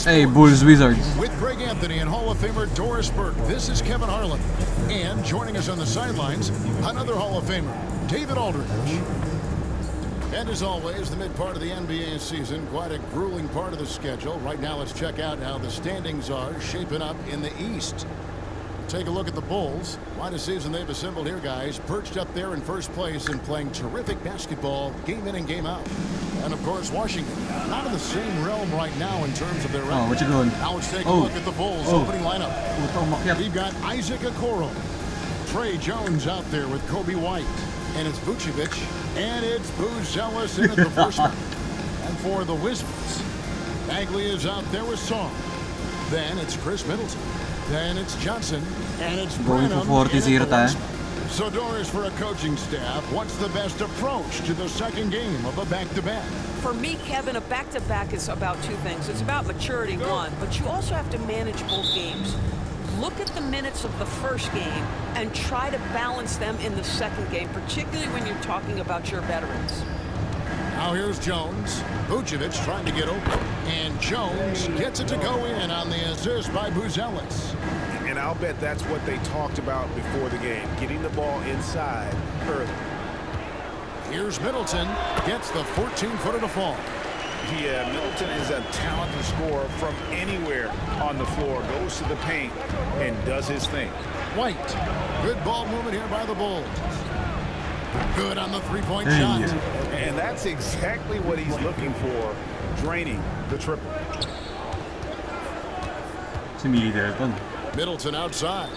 Hey, Bulls Wizards. With Greg Anthony and Hall of Famer Doris Burke, this is Kevin Harlan. And joining us on the sidelines, another Hall of Famer, David Aldridge. And as always, the mid part of the NBA season, quite a grueling part of the schedule. Right now, let's check out how the standings are shaping up in the East. Take a look at the Bulls. Quite a season they've assembled here, guys. Perched up there in first place and playing terrific basketball game in and game out. And, of course, Washington, not in the same realm right now in terms of their record. Oh, what you doing? Now let's take a look at the Bulls opening lineup. Yep. We've got Isaac Okoro. Trey Jones out there with Kobe White. And it's Vucevic. And it's Buzelis in at the first one. And for the Wizards, Bagley is out there with Song. Then it's Chris Middleton. Then it's Johnson, and it's Going for Branham 40s here, tayo. So Doris, for a coaching staff, what's the best approach to the second game of a back-to-back? For me, Kevin, a back-to-back is about two things. It's about maturity, one, but you also have to manage both games. Look at the minutes of the first game and try to balance them in the second game, particularly when you're talking about your veterans. Now here's Jones. Vucevic trying to get open. And Jones gets it to go in on the assist by Buzelis. And I'll bet that's what they talked about before the game, getting the ball inside early. Here's Middleton. Gets the 14-footer to fall. Yeah, Middleton is a talented scorer from anywhere on the floor. Goes to the paint and does his thing. White. Good ball movement here by the Bulls. Good on the three-point shot. And that's exactly what he's looking for, draining the triple. Middleton outside.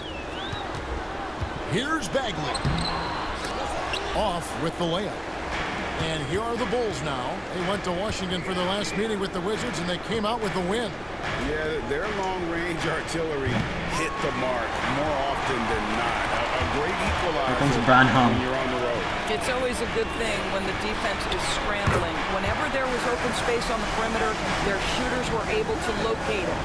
Here's Bagley. Off with the layup. And here are the Bulls now. They went to Washington for their last meeting with the Wizards, and they came out with the win. Yeah, their long-range artillery hit the mark more often than not. A great equalizer when you're on the road. It's always a good thing when the defense is scrambling. Whenever there was open space on the perimeter, their shooters were able to locate it.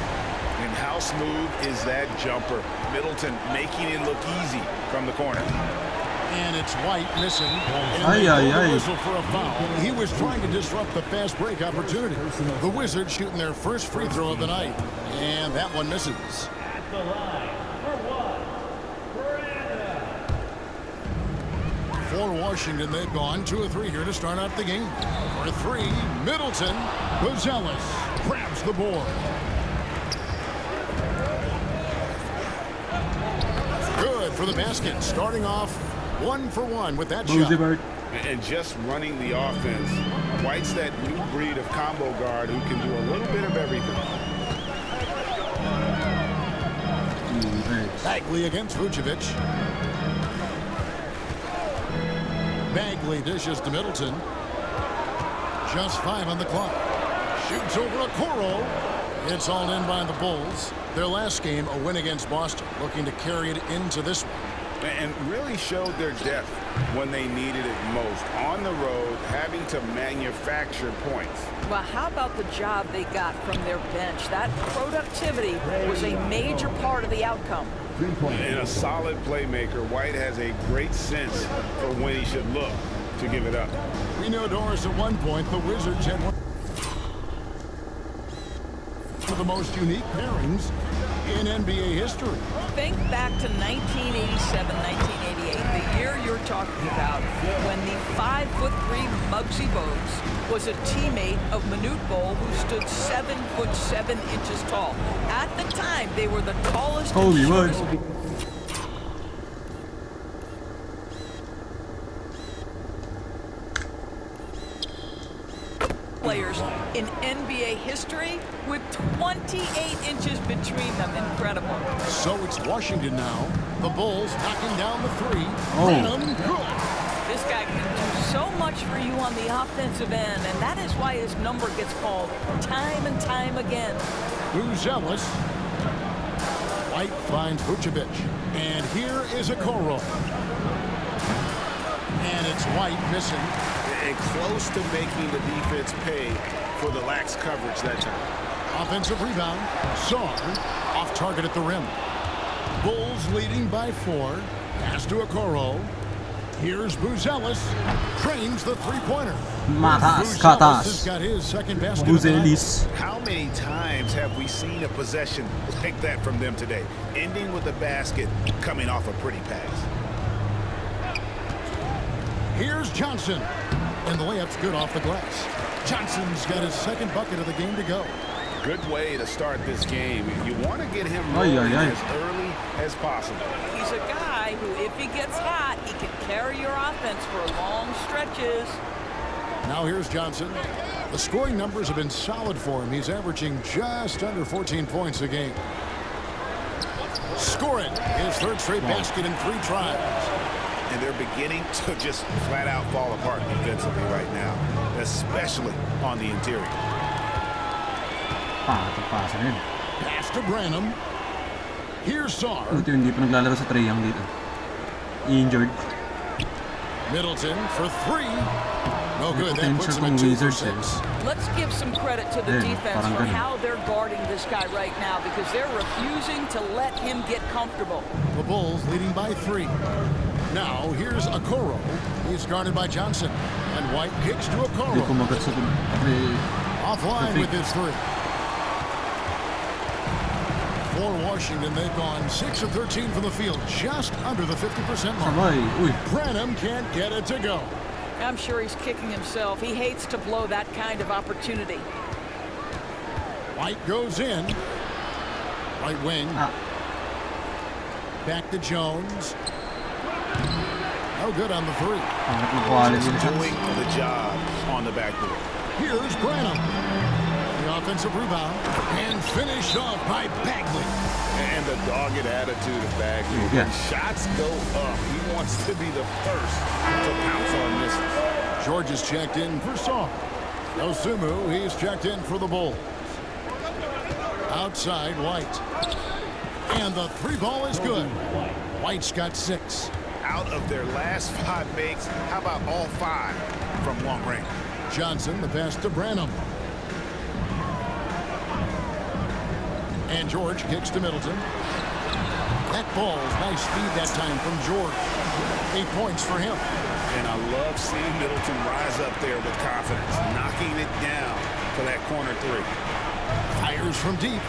And how smooth is that jumper? Middleton making it look easy from the corner. And it's White missing. And whistle for a foul. He was trying to disrupt the fast break opportunity. The Wizards shooting their first free throw of the night. And that one misses. At the line, For Washington, they've gone 2 of 3 here to start out the game. For 3, Middleton. Buzelis grabs the board. Good for the basket. Starting off 1 for 1 with that shot. And just running the offense. White's that new breed of combo guard who can do a little bit of everything. Bagley against Vucevic. Bagley dishes to Middleton. Just 5 on the clock. Shoots over Okoro. It's all in by the Bulls. Their last game, a win against Boston, looking to carry it into this one. And really showed their depth when they needed it most. On the road, having to manufacture points. Well, how about the job they got from their bench? That productivity was a major part of the outcome. And a solid playmaker, White has a great sense for when he should look to give it up. We know, Doris, at one point, the Wizards had one of the most unique pairings in NBA history. Think back to 1987, 1988, the year you're talking about, when the 5'3" Muggsy Bogues was a teammate of Manute Bol, who stood 7'7" tall. At the time, they were the tallest and shortest players in NBA history, with 28 inches between them. Incredible. So it's Washington now. The Bulls knocking down the 3. This guy can do so much for you on the offensive end, and that is why his number gets called time and time again. Buzelis. White finds Vucevic. And here is Okoro. And it's White missing. And close to making the defense pay for the lax coverage that time. Offensive rebound. Song off target at the rim. Bulls leading by 4. Pass to Okoro. Here's Buzelis. Drains the three-pointer. Matas, Buzelis has katas. got his second basket of the night. Buzelis. How many times have we seen a possession like that from them today? Ending with a basket, coming off a pretty pass. Here's Johnson. And the layup's good off the glass. Johnson's got his second bucket of the game to go. Good way to start this game. You want to get him rolling as early as possible. He's a guy who, if he gets hot, he can carry your offense for long stretches. Now here's Johnson. The scoring numbers have been solid for him. He's averaging just under 14 points a game. Scoring his third straight basket in 3 tries. And they're beginning to just flat out fall apart defensively right now, especially on the interior. Pasa rin. Pass to Branham. Here's Sarr. Buti hindi pa naglalaro sa Trae Young dito. Injured. Middleton for 3. No good. That puts Potential him kung at 2 for Wizards 6. Let's give some credit to the defense parang for ganun. how they're guarding this guy right now because they're refusing to let him get comfortable. The Bulls leading by 3. Now here's Okoro. He's guarded by Johnson. And White kicks to Hindi Okoro. kumagat sa Offline with his 3. For Washington, they've gone 6 of 13 from the field, just under the 50% mark. Sabay. Uy. Branham can't get it to go. I'm sure he's kicking himself. He hates to blow that kind of opportunity. White goes in. Right wing. Back to Jones. No good on the 3. Pangit ng quality yung shots. Doing the job on the backboard. Here's Branham. The offensive rebound. And finished off by Bagley. And the dogged attitude of Bagley. Yeah. When shots go up, he wants to be the first to pounce on misses. George is checked in for Sarr. Osumu, he's checked in for the Bulls. Outside, White. And the 3 ball is good. White's got 6. Out of their last 5 makes, how about all 5 from long range? Johnson, the pass to Branham. And George kicks to Middleton. That ball's nice speed that time from George. 8 points for him. And I love seeing Middleton rise up there with confidence, knocking it down for that corner 3. Fires from deep.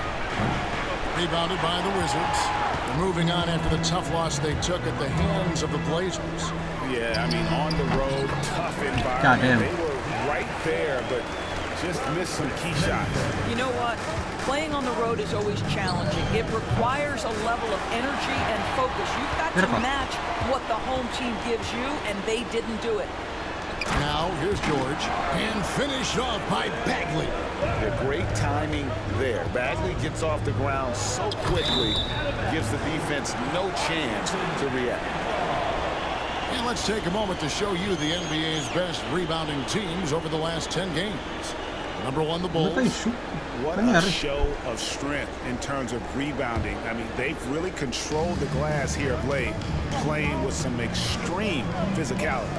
Rebounded by the Wizards. They're moving on after the tough loss they took at the hands of the Blazers. Yeah, I mean, on the road, tough environment. They were right there, but just missed some key shots. You know what? Playing on the road is always challenging. It requires a level of energy and focus. You've got to match what the home team gives you, and they didn't do it. Now, here's George. And finished off by Bagley. Yeah, great timing there. Bagley gets off the ground so quickly, gives the defense no chance to react. And let's take a moment to show you the NBA's best rebounding teams over the last 10 games. Number 1, the Bulls. What a show of strength in terms of rebounding. I mean, they've really controlled the glass here of late, playing with some extreme physicality.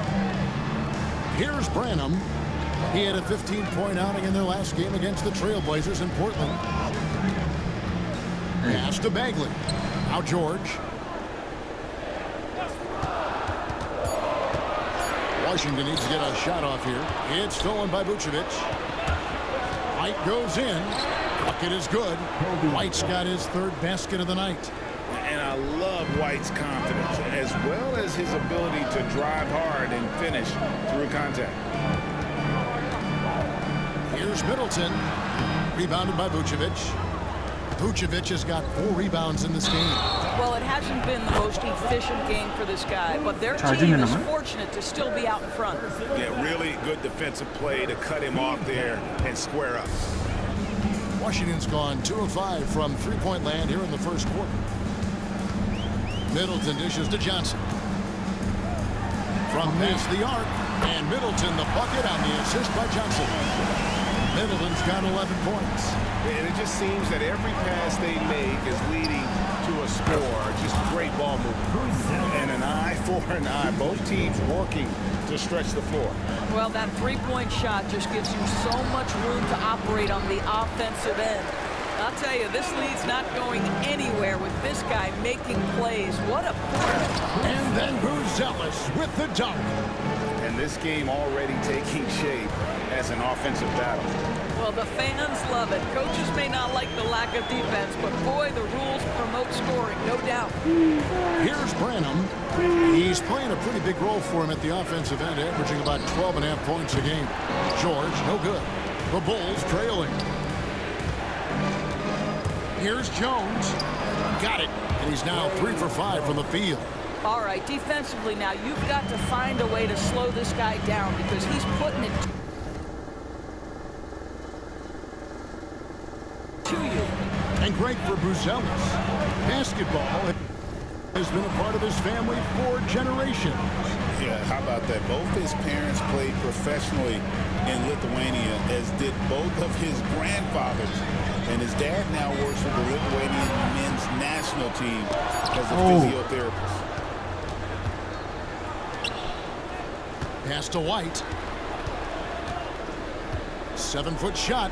Here's Branham. He had a 15-point outing in their last game against the Trailblazers in Portland. Pass to Bagley. Now George. Washington needs to get a shot off here. It's stolen by Vucevic. White goes in. Bucket is good. White's got his 3rd basket of the night. And I love White's confidence, as well as his ability to drive hard and finish through contact. Here's Middleton. Rebounded by Vucevic. Vucevic has got 4 rebounds in this game. Well, it hasn't been the most efficient game for this guy, but their team is fortunate to still be out in front. Yeah, really good defensive play to cut him off there and square up. Washington's gone 2 of 5 from 3-point land here in the first quarter. Middleton dishes to Johnson. From the arc, and Middleton the bucket on the assist by Johnson. Middleton's got 11 points. And it just seems that every pass they make is leading to a score. Just great ball movement. And an eye for an eye. Both teams working to stretch the floor. Well, that 3-point shot just gives you so much room to operate on the offensive end. I'll tell you, this lead's not going anywhere with this guy making plays. What a quarter. And then Buzelis with the dunk. And this game already taking shape as an offensive battle. Well, the fans love it. Coaches may not like the lack of defense, but boy, the rules promote scoring, no doubt. Here's Branham. He's playing a pretty big role for him at the offensive end, averaging about 12.5 points a game. George, no good. The Bulls trailing. Here's Jones. Got it. And he's now 3 for 5 from the field. All right, defensively now, you've got to find a way to slow this guy down because he's putting it to you. And great for Buzelis. Basketball has been a part of his family for generations. Yeah, how about that? Both his parents played professionally in Lithuania, as did both of his grandfathers. And his dad now works with the Lithuanian men's national team as a physiotherapist. Pass to White. 7-foot shot.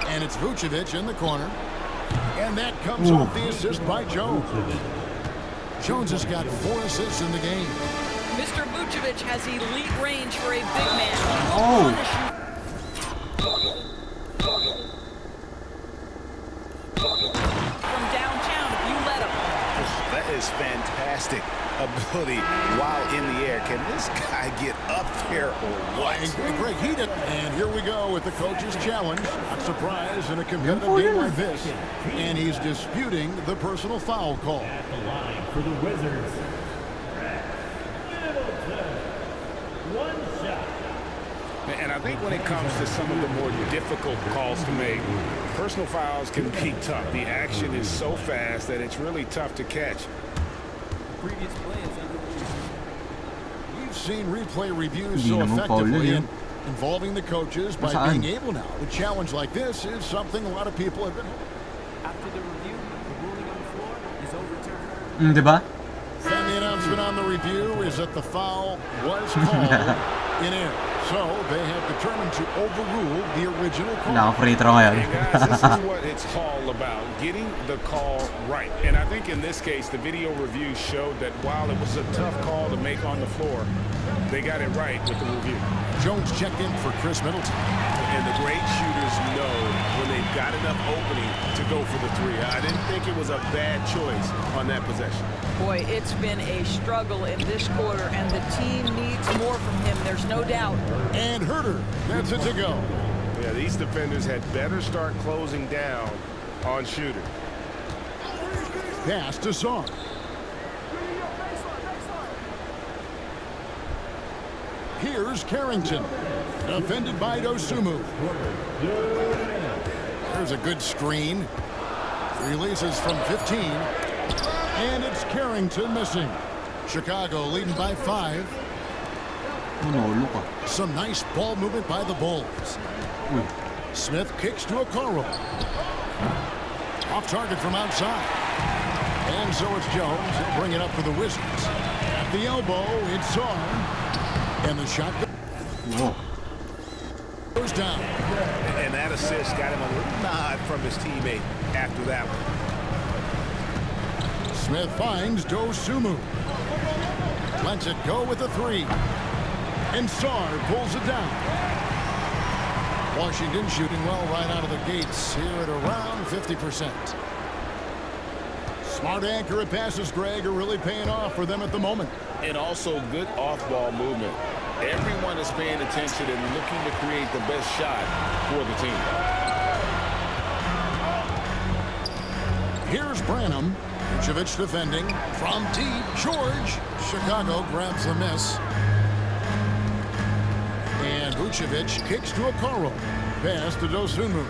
And it's Vucevic in the corner. And that comes off the assist by Jones. Jones has got 4 assists in the game. Mr. Vucevic has elite range for a big man. From downtown, if you let him. That is fantastic ability while in the air. Can this guy get up there or what? Greg, he did. And here we go with the coach's challenge. A surprise in a competitive game like this. And he's disputing the personal foul call. At the line for the Wizards. One shot. And I think when it comes to some of the more difficult calls to make, personal fouls can be tough. The action is so fast that it's really tough to catch. Previous players. We've seen replay reviews so effectively involving the coaches by being able now. A challenge like this is something a lot of people have been. After the review, the ruling on the floor is overturned. Diba? And the announcement on the review is that the foul was called in air. So they have determined to overrule the original call. And guys, this is what it's all about, getting the call right. And I think in this case, the video review showed that while it was a tough call to make on the floor, they got it right with the review. Jones checked in for Chris Middleton. And the great shooters know when they've got enough opening to go for the 3. I didn't think it was a bad choice on that possession. Boy, it's been a struggle in this quarter, and the team needs more from him. There's no doubt. And Herter, that's it to go. Yeah, these defenders had better start closing down on Shooter. Pass to Song. Here's Carrington. Defended by Dosumu. There's a good screen. Releases from 15. And it's Carrington missing. Chicago leading by 5. Some nice ball movement by the Bulls. Smith kicks to Okoro. Off target from outside. And so it's Jones. He'll bring it up for the Wizards. At the elbow, it's Song. And the shot goes down. And that assist got him a little nod from his teammate after that one. Smith finds Dosumu. Lets it go with a 3. And Sarr pulls it down. Washington shooting well right out of the gates here at around 50%. Smart accurate passes, Greg, are really paying off for them at the moment. And also good off-ball movement. Everyone is paying attention and looking to create the best shot for the team. Here's Branham. Vucevic defending from deep. George. Chicago grabs the miss. And Vucevic kicks to Okoro. Pass to Dosunmu.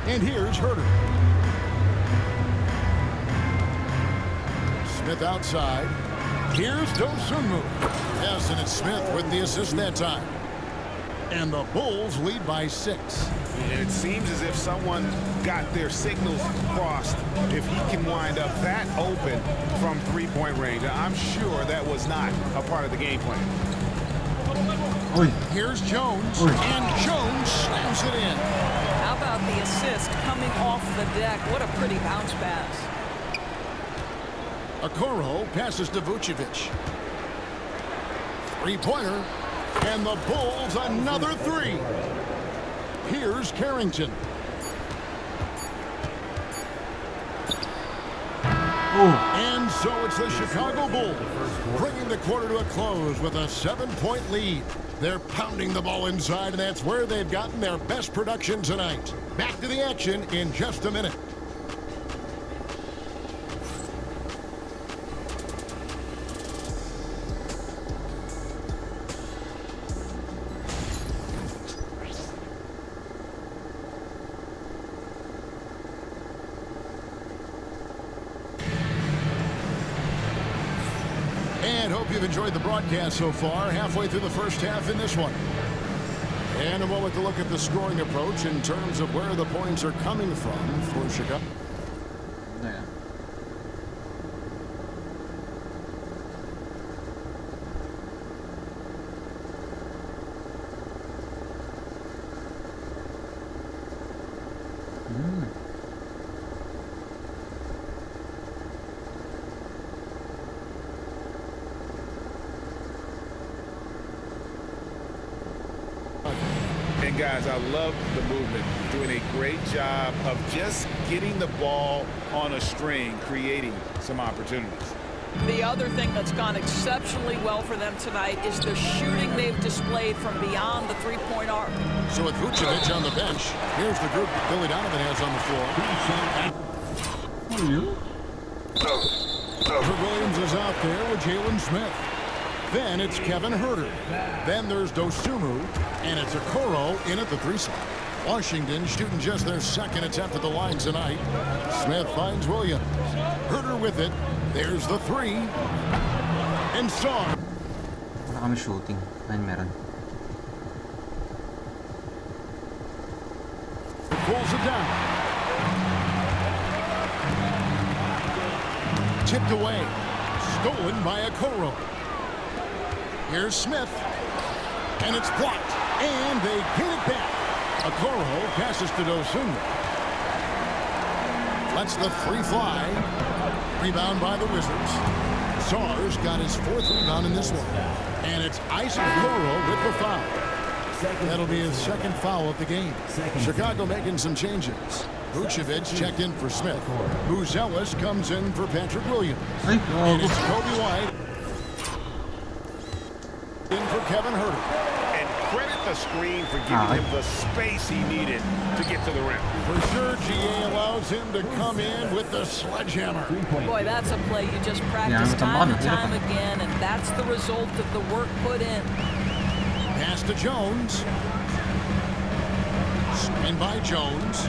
And here's Herter. Smith outside. Here's Dosunmu. Yes, and it's Smith with the assist that time. And the Bulls lead by 6. It seems as if someone got their signals crossed. If he can wind up that open from 3-point range, I'm sure that was not a part of the game plan. Here's Jones. And Jones slams it in. How about about the assist coming off the deck. What a pretty bounce pass. Okoro passes to Vucevic. Three-pointer. And the Bulls another three. Here's Carrington. And so it's the Chicago Bulls bringing the quarter to a close with a 7-point lead. They're pounding the ball inside, and that's where they've gotten their best production tonight. Back to the action in just a minute. And hope you've enjoyed the broadcast so far. Halfway through the first half in this one. And a moment to look at the scoring approach in terms of where the points are coming from for Chicago. There. And guys, I love the movement. Doing a great job of just getting the ball on a string, creating some opportunities. The other thing that's gone exceptionally well for them tonight is the shooting they've displayed from beyond the three-point arc. So with Vucevic on the bench, here's the group Billy Donovan has on the floor. Williams is out there with Jalen Smith. Then it's Kevin Huerter. Then there's Dosunmu, and it's Okoro in at the three slot. Washington shooting just their second attempt at the line tonight. Smith finds Williams. Huerter with it. There's the three. And Song. Wala kami shooting. Ayun, meron. Pulls it down. Tipped away. Stolen by Okoro. Here's Smith. And it's blocked. And they get it back. Okoro passes to Dosunmu. Lets the three fly. Rebound by the Wizards. Sars got his fourth rebound in this one. And it's Isaac Okoro with the foul. That'll be his second foul of the game. Chicago making some changes. Vucevic checked in for Smith. Buzelis comes in for Patrick Williams. And it's Kobe White in for Kevin Huerter. And credit the screen for giving him the space he needed to get to the rim. For sure, GA allows him to come in with the sledgehammer. Boy, that's a play you just practice time and time again, and that's the result of the work put in. Pass to Jones. Screen by Jones.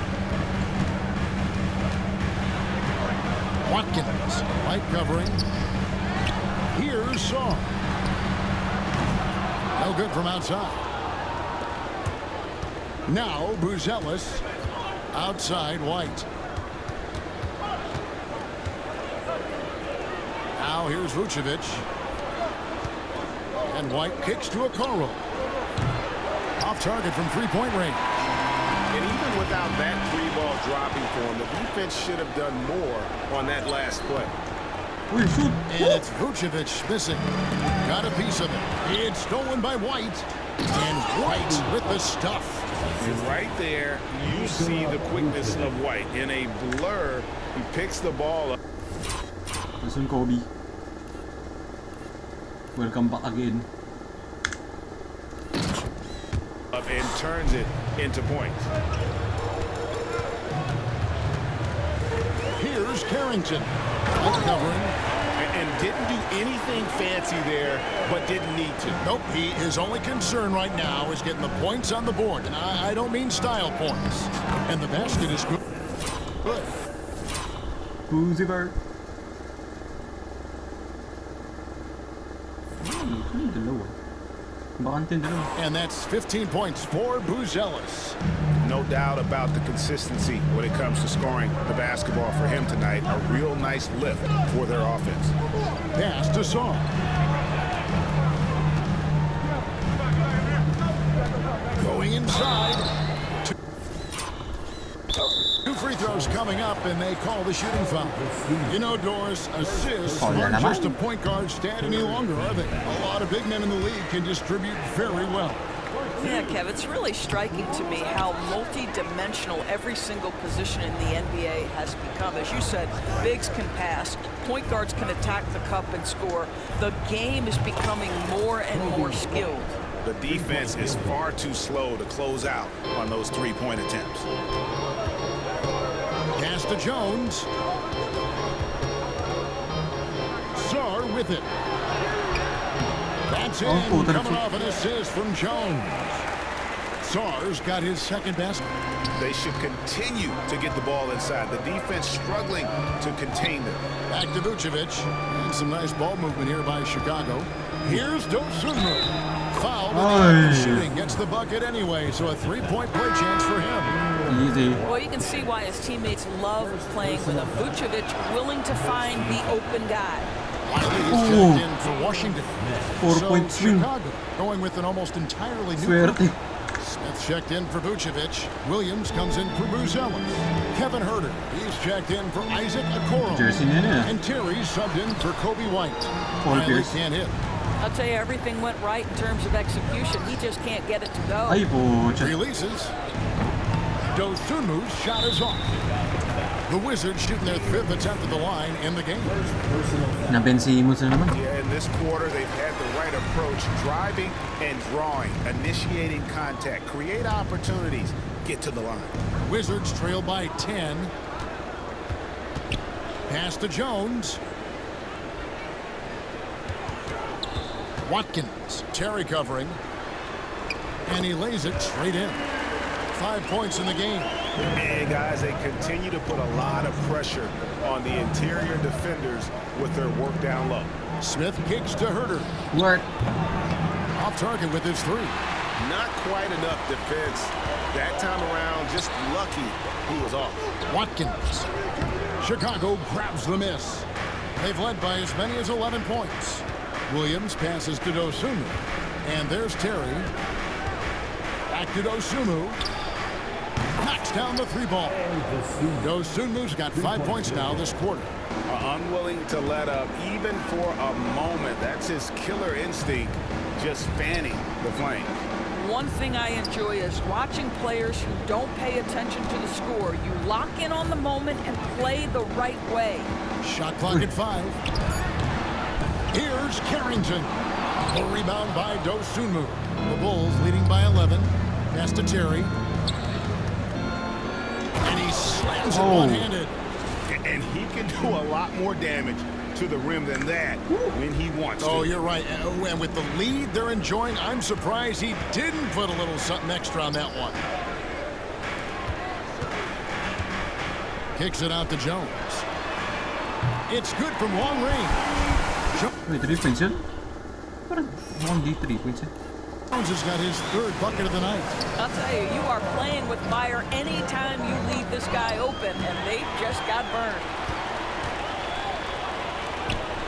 Watkins, light covering. Here's Song. No good from outside. Now Buzelis outside White. Now here's Vucevic. And White kicks to Okoro. Off target from three-point range. And even without that three ball dropping for him, the defense should have done more on that last play. And it's Vucevic missing. Got a piece of it. It's stolen by White. And White with the stuff. And right there, you see the quickness of White. In a blur, he picks the ball up. Listen, Kobe. Welcome back again. And turns it into points. Here's Carrington. Covering. And didn't do anything fancy there, but didn't need to. Nope, his only concern right now is getting the points on the board. And I don't mean style points. And the basket is good. Good. Who's it? And that's 15 points for Buzelis. No doubt about the consistency when it comes to scoring the basketball for him tonight. A real nice lift for their offense. Pass to Song. Going inside. throw's coming up, and they call the shooting foul. You know, Doris, assists Oh, yeah, aren't naman. just a point guard stand any longer, are they? A lot of big men in the league can distribute very well. Yeah, Kev, it's really striking to me how multi-dimensional every single position in the NBA has become. As you said, bigs can pass, point guards can attack the cup and score. The game is becoming more and more skilled. The defense is far too slow to close out on those three-point attempts. Pass to Jones. Sar with it. That's in, Oh, coming off an assist from Jones. Sar's got his second best. They should continue to get the ball inside. The defense struggling to contain them. Back to Vucevic. And some nice ball movement here by Chicago. Here's Dosunmu. Foul, but shooting gets the bucket anyway, so a three-point play chance for him. Easy. Well, you can see why his teammates love playing with him. Vucevic willing to find the open guy. Wiley is checked in for Washington. 4-point So swing. Chicago going with an almost entirely new Swerte. group. Smith checked in for Vucevic. Williams comes in for Buzella. Kevin Herter, he's checked in for Isaac Okoro. Jersey na yun eh. And Terry subbed in for Kobe White. Paul Wiley Pierce. can't hit. I'll tell you, everything went right in terms of execution. He just can't get it to go. Ay po. Releases. Dosunmu's shot is off. The Wizards shooting their fifth attempt at the line in the game. Nabensimos na naman. Yeah, in this quarter, they've had the right approach, driving and drawing, initiating contact, create opportunities, get to the line. Wizards trail by 10. Pass to Jones. Watkins, Terry covering. And he lays it straight in. 5 points in the game. And guys, they continue to put a lot of pressure on the interior defenders with their work down low. Smith kicks to Herter. Work. Off target with his three. Not quite enough defense that time around, just lucky he was off. Watkins. Chicago grabs the miss. They've led by as many as 11 points. Williams passes to Dosunmu. And there's Terry. Back to Dosunmu. Knocks down the three ball. Dosunmu's got 5 points now this quarter. Unwilling to let up even for a moment. That's his killer instinct, just fanning the flames. One thing I enjoy is watching players who don't pay attention to the score. You lock in on the moment and play the right way. Shot clock at 5. Here's Carrington. The rebound by Dosunmu. The Bulls leading by 11. Pass to Terry. And he slams it one-handed. And he can do a lot more damage to the rim than that when he wants to. Oh, you're right. And with the lead they're enjoying, I'm surprised he didn't put a little something extra on that one. Kicks it out to Jones. It's good from long range. Wait, 3 points yun? Parang mukhang di 3 points yun. Jones has got his third bucket of the night. I'll tell you, you are playing with fire anytime you leave this guy open, and they just got burned.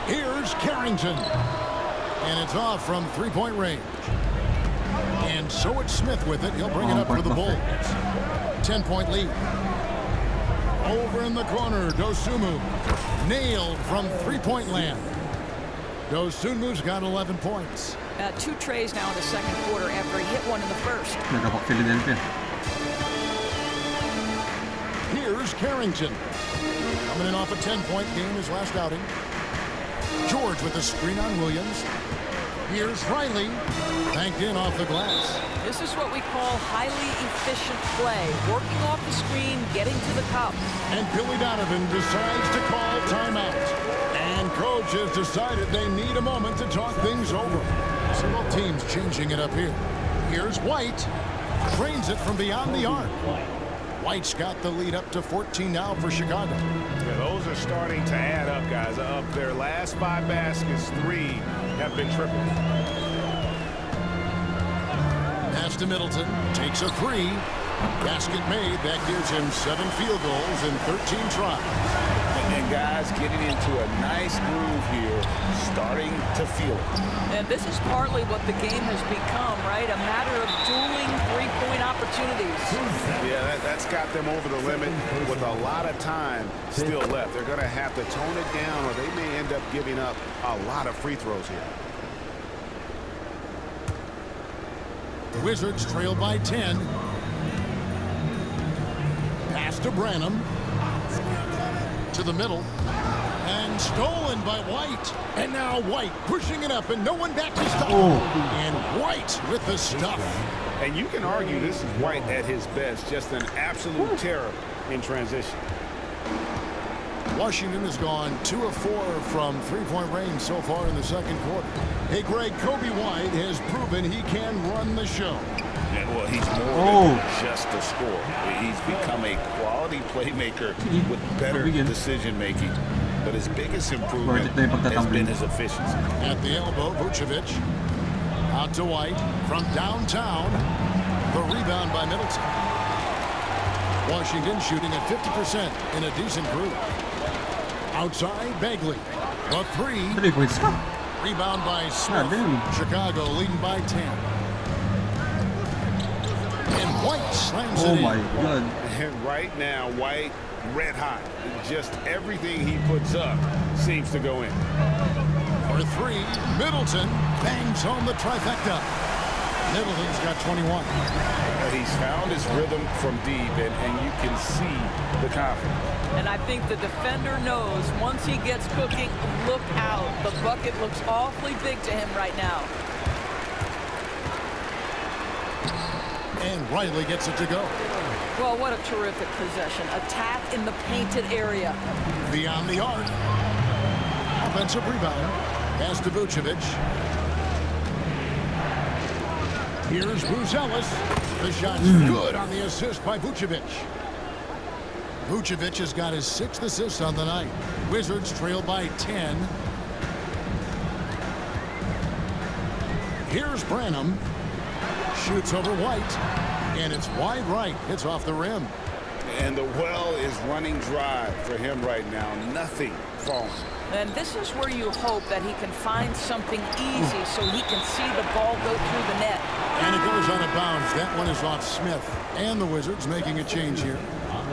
Here's Carrington. And it's off from three-point range. And so it's Smith with it. He'll bring it up for the Bulls. 10-point lead. Over in the corner, Dosunmu. Nailed from three-point land. Dosunmu's got 11 points. 2 trays now in the second quarter after he hit one in the first. Nagabak Philadelphia. Here's Carrington. Coming in off a 10-point game his last outing. George with the screen on Williams. Here's Riley. Banked in off the glass. This is what we call highly efficient play. Working off the screen, getting to the cup. And Billy Donovan decides to call timeout. And coach has decided they need a moment to talk things over. So both teams changing it up here. Here's White. Trains it from beyond the arc. White's got the lead up to 14 now for Chicago. Yeah, those are starting to add up, guys. Of their last 5 baskets, 3 have been triple. Pass to Middleton. Takes a 3. Basket made. That gives him 7 field goals in 13 tries. And guys getting into a nice groove here, starting to feel it. And this is partly what the game has become, right? A matter of dueling three-point opportunities. Yeah, that's got them over the limit with a lot of time still left. They're going to have to tone it down, or they may end up giving up a lot of free throws here. The Wizards trail by 10. Pass to Branham. To the middle. And stolen by White. And now White pushing it up, and no one back to stop. And White with the stuff. And you can argue this is White at his best, just an absolute terror in transition. Washington has gone 2 of 4 from three-point range so far in the second quarter. Hey, Greg, Kobe White has proven he can run the show. Yeah, well, he's more than just a scorer. He's become a quality playmaker with better decision-making. But his biggest improvement has been his efficiency. At the elbow, Vucevic. Out to White from downtown. The rebound by Middleton. Washington shooting at 50% in a decent group. Outside, Bagley. The three. Rebound by Smith. Chicago leading by 10. And White slams it in. Oh my God. And right now, White red hot. Just everything he puts up seems to go in. For three, Middleton bangs home the trifecta. Middleton's got 21. But he's found his rhythm from deep, and you can see the confidence. And I think the defender knows once he gets cooking, look out. The bucket looks awfully big to him right now. And Riley gets it to go. Well, what a terrific possession. Attack in the painted area. Beyond the arc. Offensive rebound. Pass to Vucevic. Here's Bruce Ellis. The shot's good on the assist by Vucevic. Vucevic has got his 6th assist on the night. Wizards trail by 10. Here's Branham. Shoots over White. And it's wide right. Hits off the rim. And the well is running dry for him right now. Nothing falling. And this is where you hope that he can find something easy so he can see the ball go through the net. And it goes out of bounds. That one is off Smith. And the Wizards making a change here.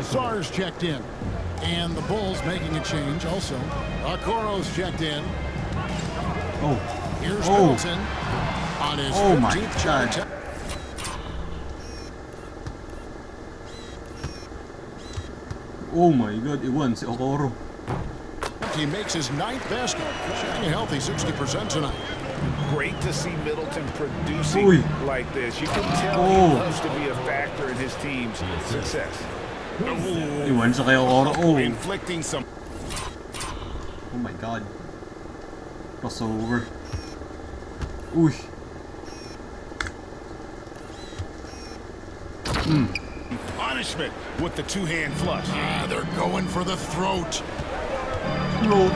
Sar's checked in. And the Bulls making a change also. Okoro's checked in. Here's Middleton on his 15th shot. Oh my God, it won si Okoro. He makes his 9th basket, shooting a healthy 60% tonight. Great to see Middleton producing like this. You can tell he loves to be a factor in his team's success. Iwan sa kay Okoro. Inflicting some. Oh my God. Crossover. Uy. Punishment with the two-hand flush. They're going for the throat. No.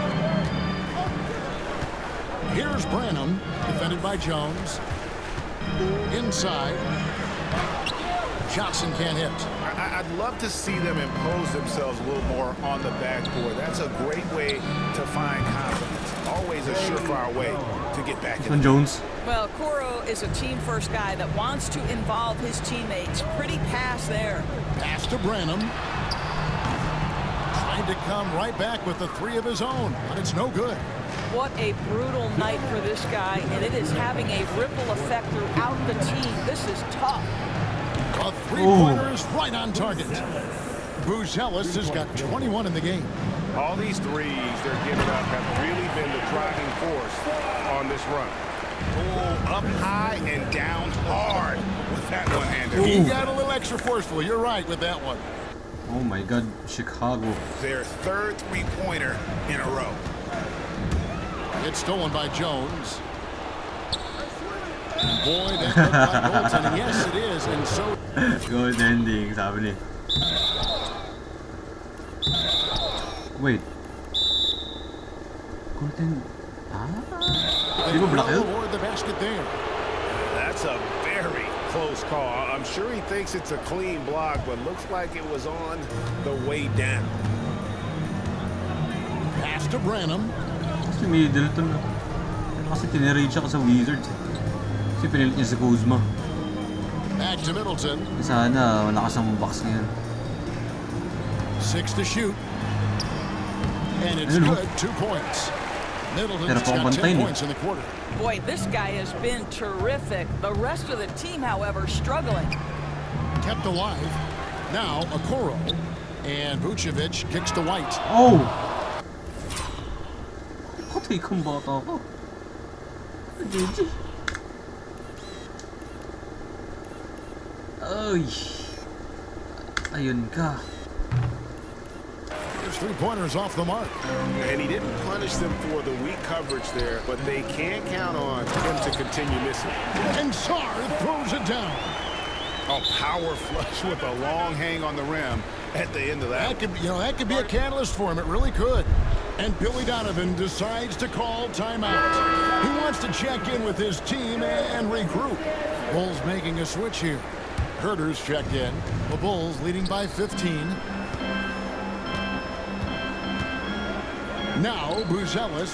Here's Branham, defended by Jones. Inside. Johnson can't hit. I'd love to see them impose themselves a little more on the backboard. That's a great way to find confidence. Always a surefire way to get back in. Jones. Well, Okoro is a team-first guy that wants to involve his teammates. Pretty pass there. Pass to Branham. Trying to come right back with the 3 of his own, but it's no good. What a brutal night for this guy, and it is having a ripple effect throughout the team. This is tough. A 3-pointer is right on target. Bruce Ellis has got 21 in the game. All these threes they're giving up have really been the driving force on this run. Oh, up high and down hard with that one-hander. He got a little extra forceful. You're right with that one. Oh my God, Chicago. Their 3rd three-pointer in a row. It's stolen by Jones. And boy, that looked like goaltending. Yes, it is. And so. Good ending, sabi ni. Wait. Goaltending. They Di ba black yun? award the basket there. That's a very close call. I'm sure he thinks it's a clean block, but looks like it was on the way down. Gets to Branham. Si Middleton. Kasi tinirade siya sa Wizards. Kasi pinilit niya si Kuzma. Back to Middleton. Sana malakas ang box ngayon. 6 to shoot. And it's good. 2 points. Middleton's got 10 points in the quarter. Boy, this guy has been terrific. The rest of the team, however, struggling. Kept alive. Now, Okoro. And Vucevic kicks to White. Oh! Patay kong bata ko. Ay. Ayun ka. His three-pointers off the mark. And he didn't punish them for the weak coverage there, but they can't count on him to continue missing. And Sarr throws it down. A power flush with a long hang on the rim at the end of that. That could be a catalyst for him. It really could. And Billy Donovan decides to call timeout. He wants to check in with his team and regroup. Bulls making a switch here. Herter's checked in. The Bulls leading by 15. Now, Buzelis,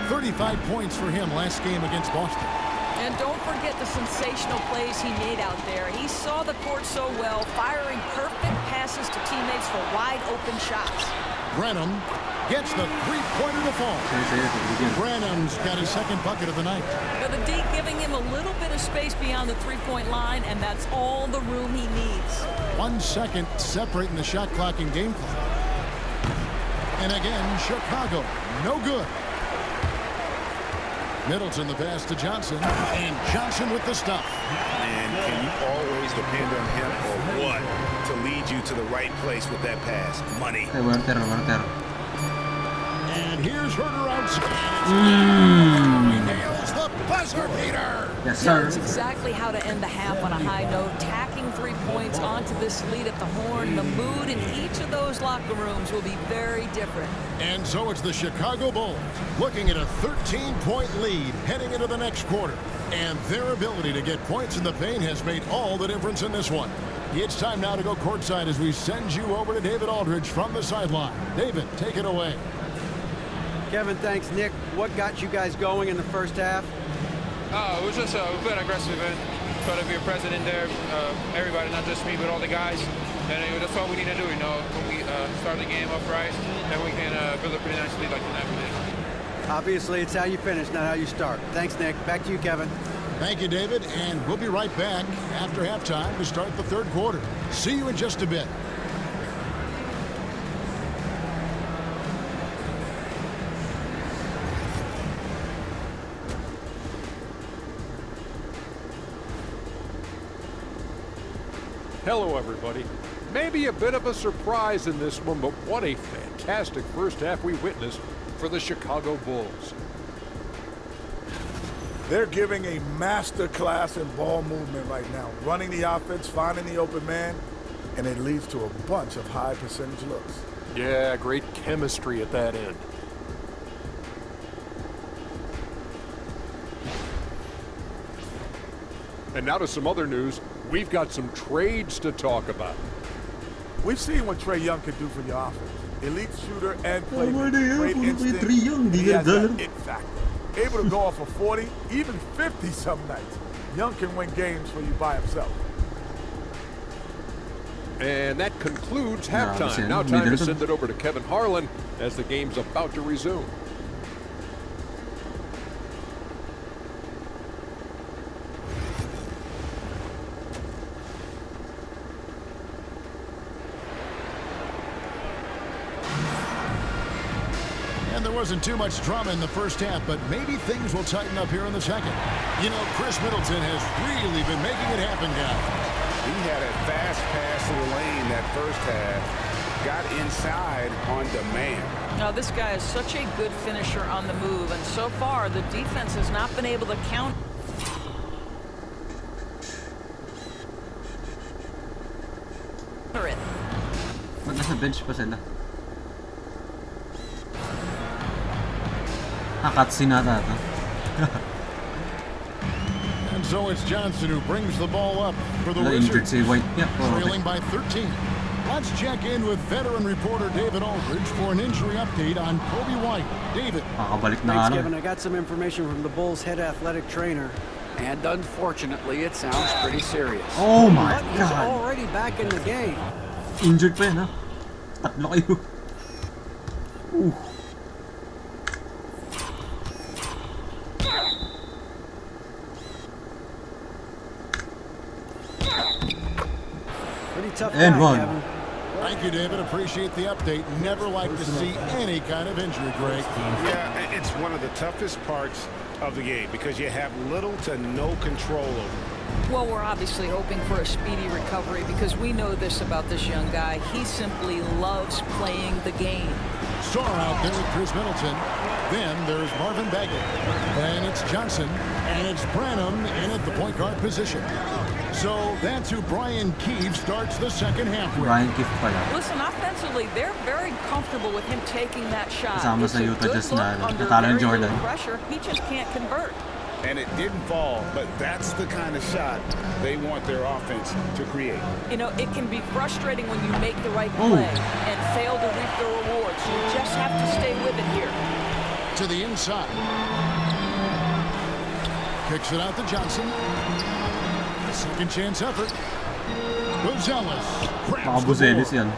35 points for him last game against Boston. And don't forget the sensational plays he made out there. He saw the court so well, firing perfect passes to teammates for wide-open shots. Branham gets the three-pointer to fall. Branham's got his second bucket of the night. But the D giving him a little bit of space beyond the three-point line, and that's all the room he needs. 1 second separating the shot clock and game clock. And again, Chicago, no good. Middleton the pass to Johnson, and Johnson with the stuff. And can you always depend on him or what to lead you to the right place with that pass? Money. And here's Herter outside. He nails the buzzer beater. Yes, sir. That's exactly how to end the half on a high note. Tacking 3 points onto this lead at the horn. The mood in each of those locker rooms will be very different. And so it's the Chicago Bulls looking at a 13-point lead heading into the next quarter. And their ability to get points in the paint has made all the difference in this one. It's time now to go courtside as we send you over to David Aldridge from the sideline. David, take it away. Kevin, thanks. Nick, what got you guys going in the first half? It was just we've been aggressive and try to be a present in there. Everybody, not just me, but all the guys. And that's all we need to do, when we start the game up right, and we can build a pretty nice lead like tonight we did. Obviously, it's how you finish, not how you start. Thanks, Nick. Back to you, Kevin. Thank you, David. And we'll be right back after halftime to start the third quarter. See you in just a bit. Hello, everybody. Maybe a bit of a surprise in this one, but what a fantastic first half we witnessed for the Chicago Bulls. They're giving a master class in ball movement right now, running the offense, finding the open man, and it leads to a bunch of high percentage looks. Yeah, great chemistry at that end. And now to some other news. We've got some trades to talk about. We've seen what Trae Young can do for your offense. Elite shooter and playmaker. Great instinct. He has that it factor. Able to go off of 40, even 50 some nights. Young can win games for you by himself. And that concludes halftime. Now time to send it over to Kevin Harlan as the game's about to resume. And there wasn't too much drama in the first half, but maybe things will tighten up here in the second. Chris Middleton has really been making it happen, guys. He had a fast pass to the lane that first half. Got inside on demand. Now, this guy is such a good finisher on the move, and so far the defense has not been able to count. Ba't nasa bench pa sila? Cutscene nata ito. And so it's Johnson who brings the ball up for the Injured Wizards. si White. Yeah, Trailing by 13. Let's check in with veteran reporter David Aldridge for an injury update on Kobe White. David. Thanks, Kevin. I got some information from the Bulls' head athletic trainer, and unfortunately, it sounds pretty serious. Oh my but he's God. already back in the game. Injured pa yan, ha? Tatlo kayo. Pretty tough And guy, one. Kevin. Thank you, David. Appreciate the update. Never like to see any kind of injury, Greg. Yeah, it's one of the toughest parts of the game because you have little to no control over it. Well, we're obviously hoping for a speedy recovery because we know this about this young guy. He simply loves playing the game. Starr out there with Chris Middleton. Then there's Marvin Bagley. Then it's Johnson. And it's Branham in at the point guard position. So that's who Brian Keefe starts the second half with. Brian Keefe pala. Listen, offensively, they're very comfortable with him taking that shot. Kasama It's sa a Utah good just look na under natalo ni very Jordan. little pressure. He just can't convert. And it didn't fall, but that's the kind of shot they want their offense to create. You know, it can be frustrating when you make the right play and fail to reap the rewards. You just have to stay with it here. To the inside. Kicks it out to Johnson. Second chance effort. Buzelis. Baka Buzelis yan.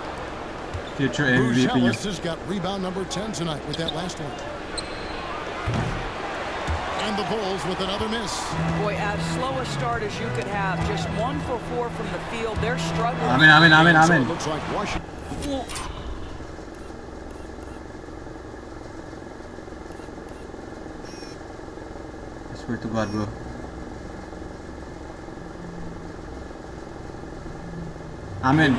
Future MVP niya. Buzelis has got rebound number 10 tonight with that last one. And the Bulls with another miss. Boy, as slow a start as you could have, just 1 for 4 from the field. They're struggling. Amen. So it looks like Washington. I swear to God, bro. Amen.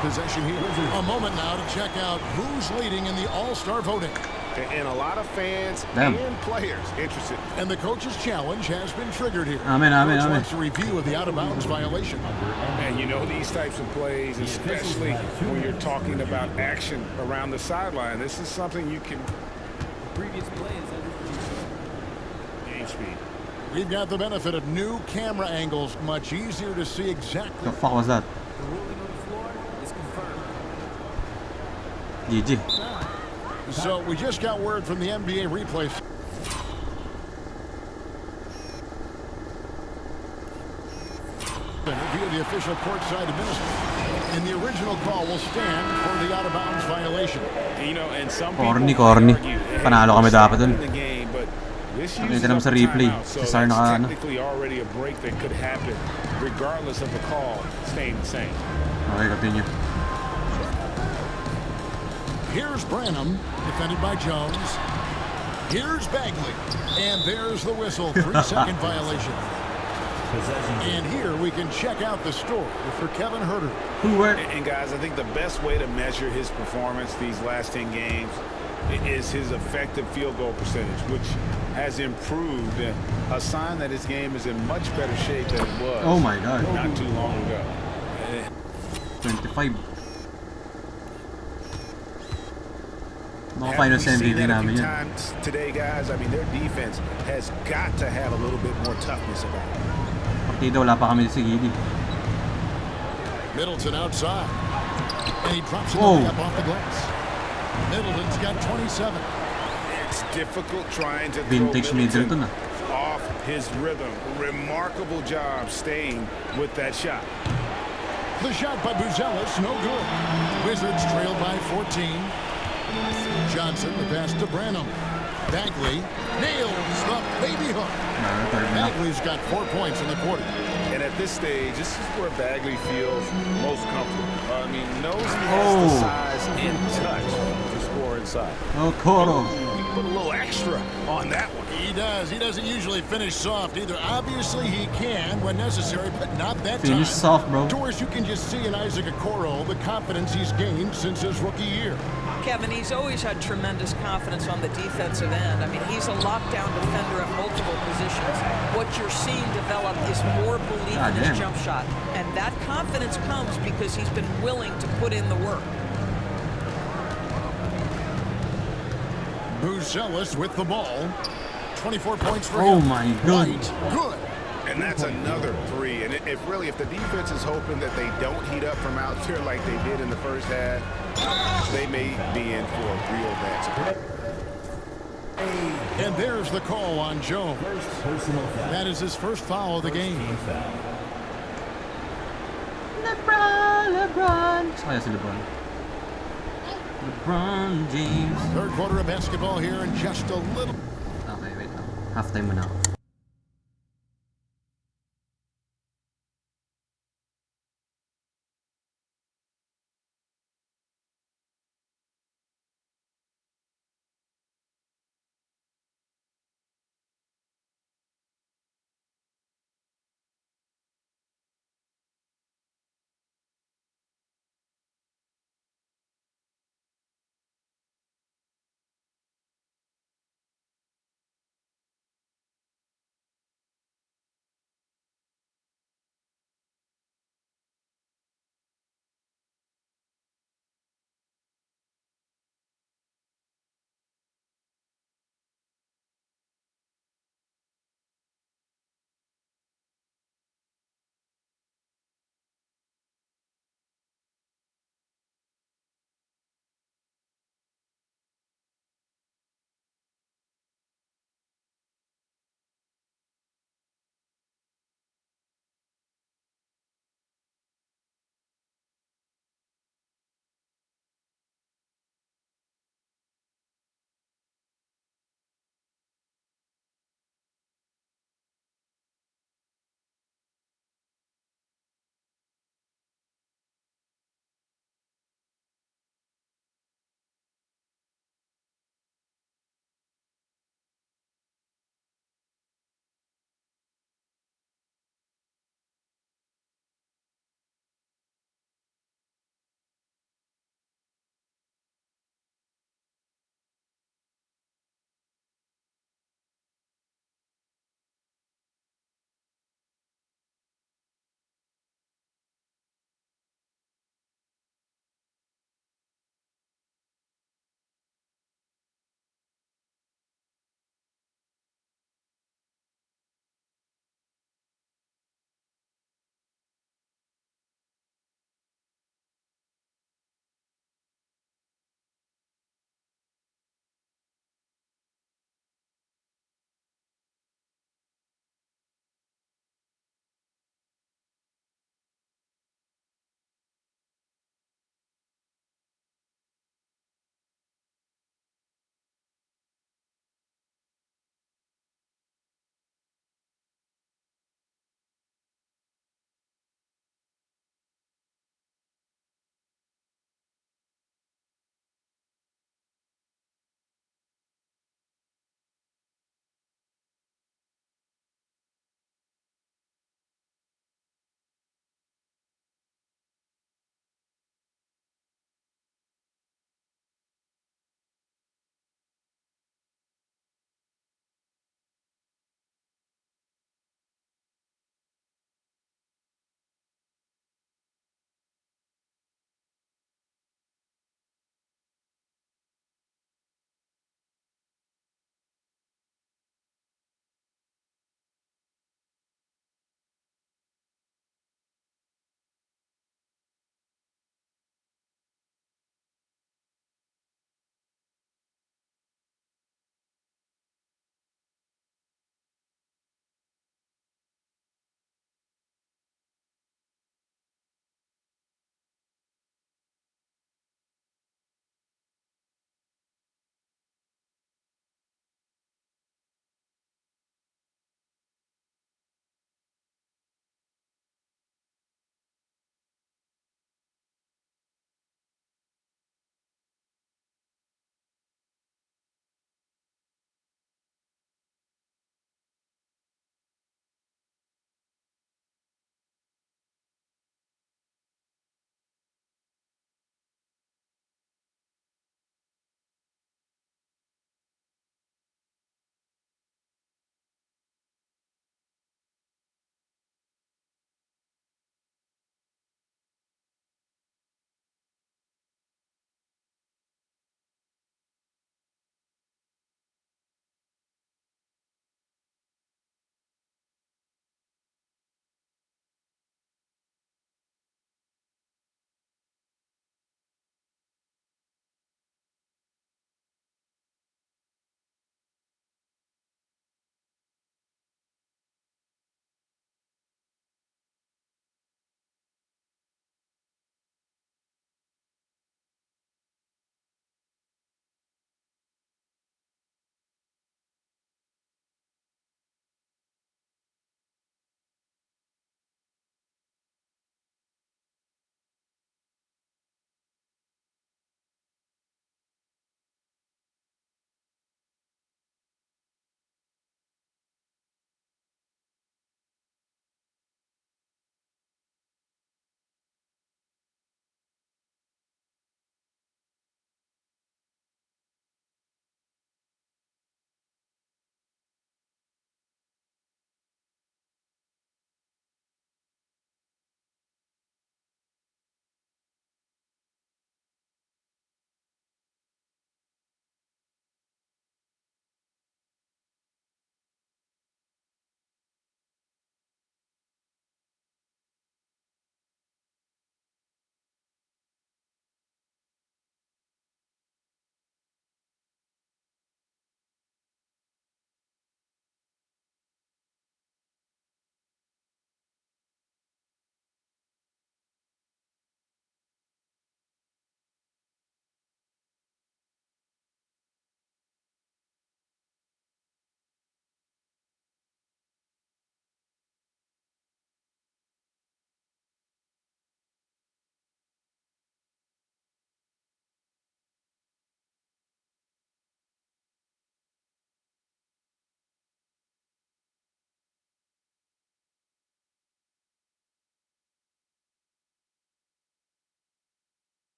Possession here. A moment now to check out who's leading in the All-Star voting. And a lot of fans Damn. and players interested. And the coach's challenge has been triggered here. Amen. Coach wants a review of the out-of-bounds violation. And you know these types of plays, especially when you're talking about action around the sideline, this is something you can... Previous play is under Game speed. We've got the benefit of new camera angles, much easier to see exactly. The fuck was that? the ruling on the floor is confirmed. GG. So we just got word from the NBA replay. Via the official courtside administrator. And the original call will stand for the out-of-bounds violation. You know, and some people Corny. argue, Panalo kami dapat dun. in the game, but this Nakita uses naman up sa a replay. timeout, so Si Sarr that's naka ano. technically already a break that could happen regardless of the call staying the same. Okay, continue. Here's Branham, defended by Jones. Here's Bagley. And there's the whistle. 3-second violation. And here we can check out the story for Kevin Herter. And guys, I think the best way to measure his performance these last 10 games is his effective field goal percentage, which has improved, a sign that his game is in much better shape than it was. Oh my God. Not too long ago. 25. Baka Have finals we seen MVP that a namin few yan. times today, guys? I mean, their defense has got to have a little bit more toughness about it. Partida wala pa kami si Gidi. Middleton outside. And he drops it up off the glass. Middleton's got 27. It's difficult trying to Vintage throw Middleton Middleton, off his rhythm. Remarkable job staying with that shot. The shot by Buzelis, no good. Wizards trail by 14. Johnson, the pass to Branham. Bagley nails the baby hook. Bagley's got 4 points in the quarter. And at this stage, this is where Bagley feels most comfortable. I mean, knows he has the size and touch to score inside. Coro. He put a little extra on that one. He does. He doesn't usually finish soft either. Obviously, he can when necessary, but not that time. Finish soft, bro. Doris, you can just see in Isaac Okoro the confidence he's gained since his rookie year. Kevin, he's always had tremendous confidence on the defensive end. I mean, he's a lockdown defender at multiple positions. What you're seeing develop is more belief in his jump shot. And that confidence comes because he's been willing to put in the work. Buzelis with the ball. 24 points for him. Oh my God. Right. Good. And that's another three. And if the defense is hoping that they don't heat up from out there like they did in the first half, they may be in for a real bad surprise. And there's the call on Jones. That is his first foul of the game. LeBron. Saya si LeBron. LeBron James. Third quarter of basketball here in just a little. Okay, wait lang. Halftime muna ako.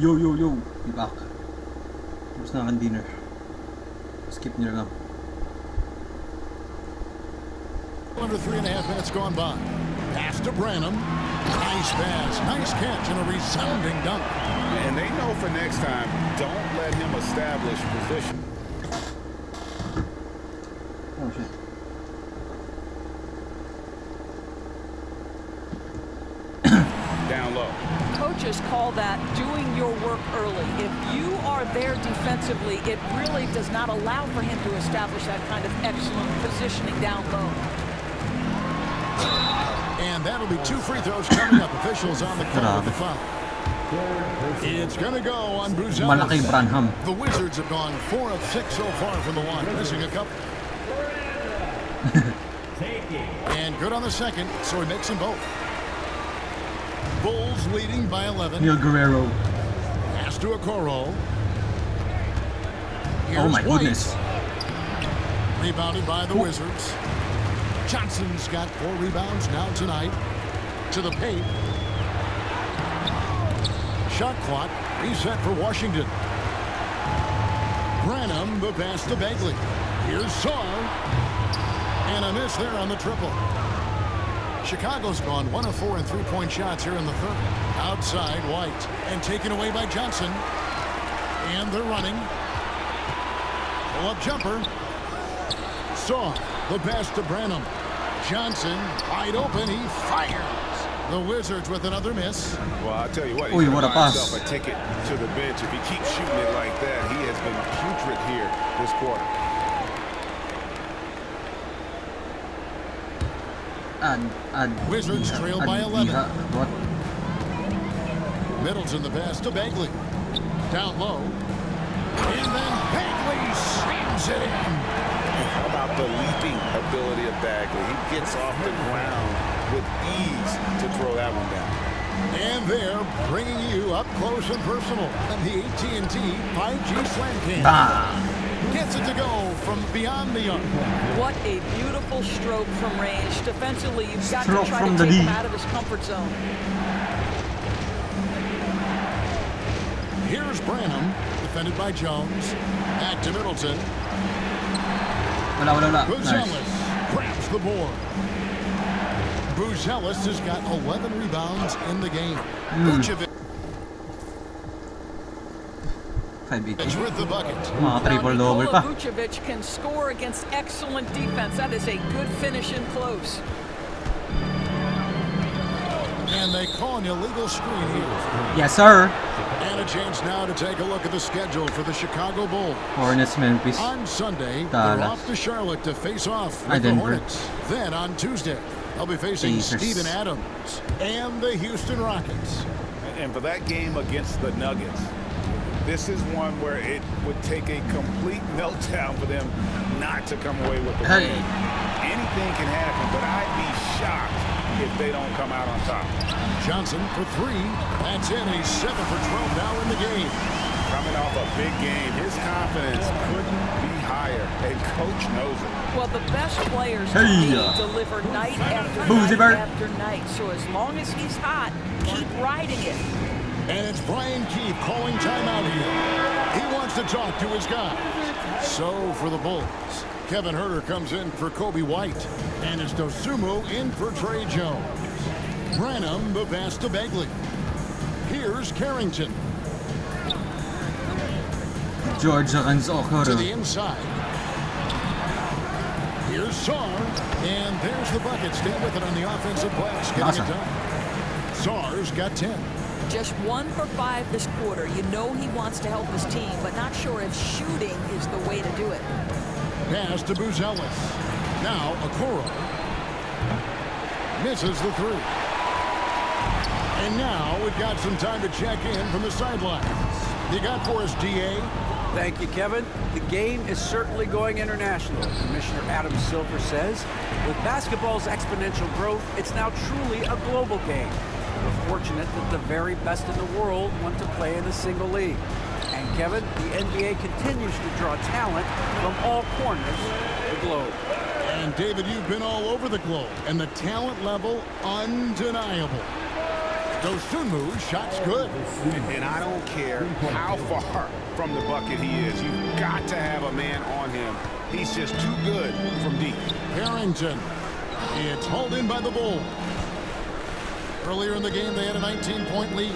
Yo. Be back. Tapos na ang dinner. Skip nyo lang. Under 3.5 minutes gone by. Pass to Branham. Nice pass, nice catch, and a resounding dunk. And they know for next time, don't let him establish position. Oh shit. Down low. Coaches call that doing your work early. If you are there defensively, it really does not allow for him to establish that kind of excellent positioning down low. And that'll be 2 free throws coming up. Officials on the call with the foul. It's going to go on Buzelis. Malaki Branham. The Wizards have gone 4 of 6 so far from the line, missing a couple. And good on the second, so he makes them both. Bulls leading by 11. Neil Guerrero. Pass to Okoro. Oh my goodness. Rebounded by the Wizards. Johnson's got 4 rebounds now tonight. To the paint. Shot clock reset for Washington. Branham, the pass to Bagley. Here's Saar. And a miss there on the triple. Chicago's gone 1 of 4 in 3-point shots here in the third. Outside, White. And taken away by Johnson. And they're running. Pull-up jumper. Saar, the pass to Branham. Johnson, wide open, he fires. The Wizards with another miss. Well, I'll tell you what, Ooh, he's what a going to buy pass. himself a ticket to the bench. If he keeps shooting it like that, he has been putrid here this quarter. Wizards trail by 11. What? Middleton the pass to Bagley. Down low. And then Bagley slams it in. How about the leaping ability of Bagley? He gets off the ground with ease to throw that one down. And they're bringing you up close and personal on the AT&T 5G Slam Cam. Gets it to go from beyond the arc. What a beautiful stroke from range. Defensively, you've got Stroke to try from to the take him D. out of his comfort zone. Here's Branham, defended by Jones. Back to Middleton. Wala. Buzelis Nice. grabs the board. Buzelis has got 11 rebounds in the game. Vucevic with the bucket. Mga triple double Nikola pa. Vucevic can score against excellent defense. That is a good finish in close. And they call an illegal screen here. Yes, sir. And a chance now to take a look at the schedule for the Chicago Bulls. Hornets, Memphis. On Sunday, Dallas. they're off to Charlotte to face off with the Denver. Hornets. Then on Tuesday, they'll be facing Pacers. Steven Adams and the Houston Rockets. And for that game against the Nuggets, this is one where it would take a complete meltdown for them not to come away with the Hey. win. Anything can happen, but I'd be shocked if they don't come out on top. Johnson for 3. That's in. He's 7 for 12 now in the game. Coming off a big game, his confidence couldn't be higher, and coach knows it. Well, the best players Hey. deliver night after Boozy night bird. after night. So as long as he's hot, keep riding it. And it's Brian Keefe calling timeout here. He wants to talk to his guys. So for the Bulls, Kevin Huerter comes in for Kobe White. And it's Dosunmu in for Trey Jones. Branham, the pass to Bagley. Here's Carrington George against to Okoro. the inside. Here's Saar. And there's the bucket. Stay with it on the offensive glass. Getting Awesome. it done. Saar's got 10. Just 1 for 5 this quarter. You know he wants to help his team, but not sure if shooting is the way to do it. Pass to Buzelis. Now Okoro misses the 3. And now we've got some time to check in from the sidelines. You got for us, DA? Thank you, Kevin. The game is certainly going international. Commissioner Adam Silver says, with basketball's exponential growth, it's now truly a global game. We're fortunate that the very best in the world want to play in a single league. And Kevin, the NBA continues to draw talent from all corners of the globe. And David, you've been all over the globe, and the talent level undeniable. Dosunmu's shot's good. And I don't care how far from the bucket he is. You've got to have a man on him. He's just too good from deep. Harrington. It's hauled in by the Bulls. Earlier in the game, they had a 19-point lead.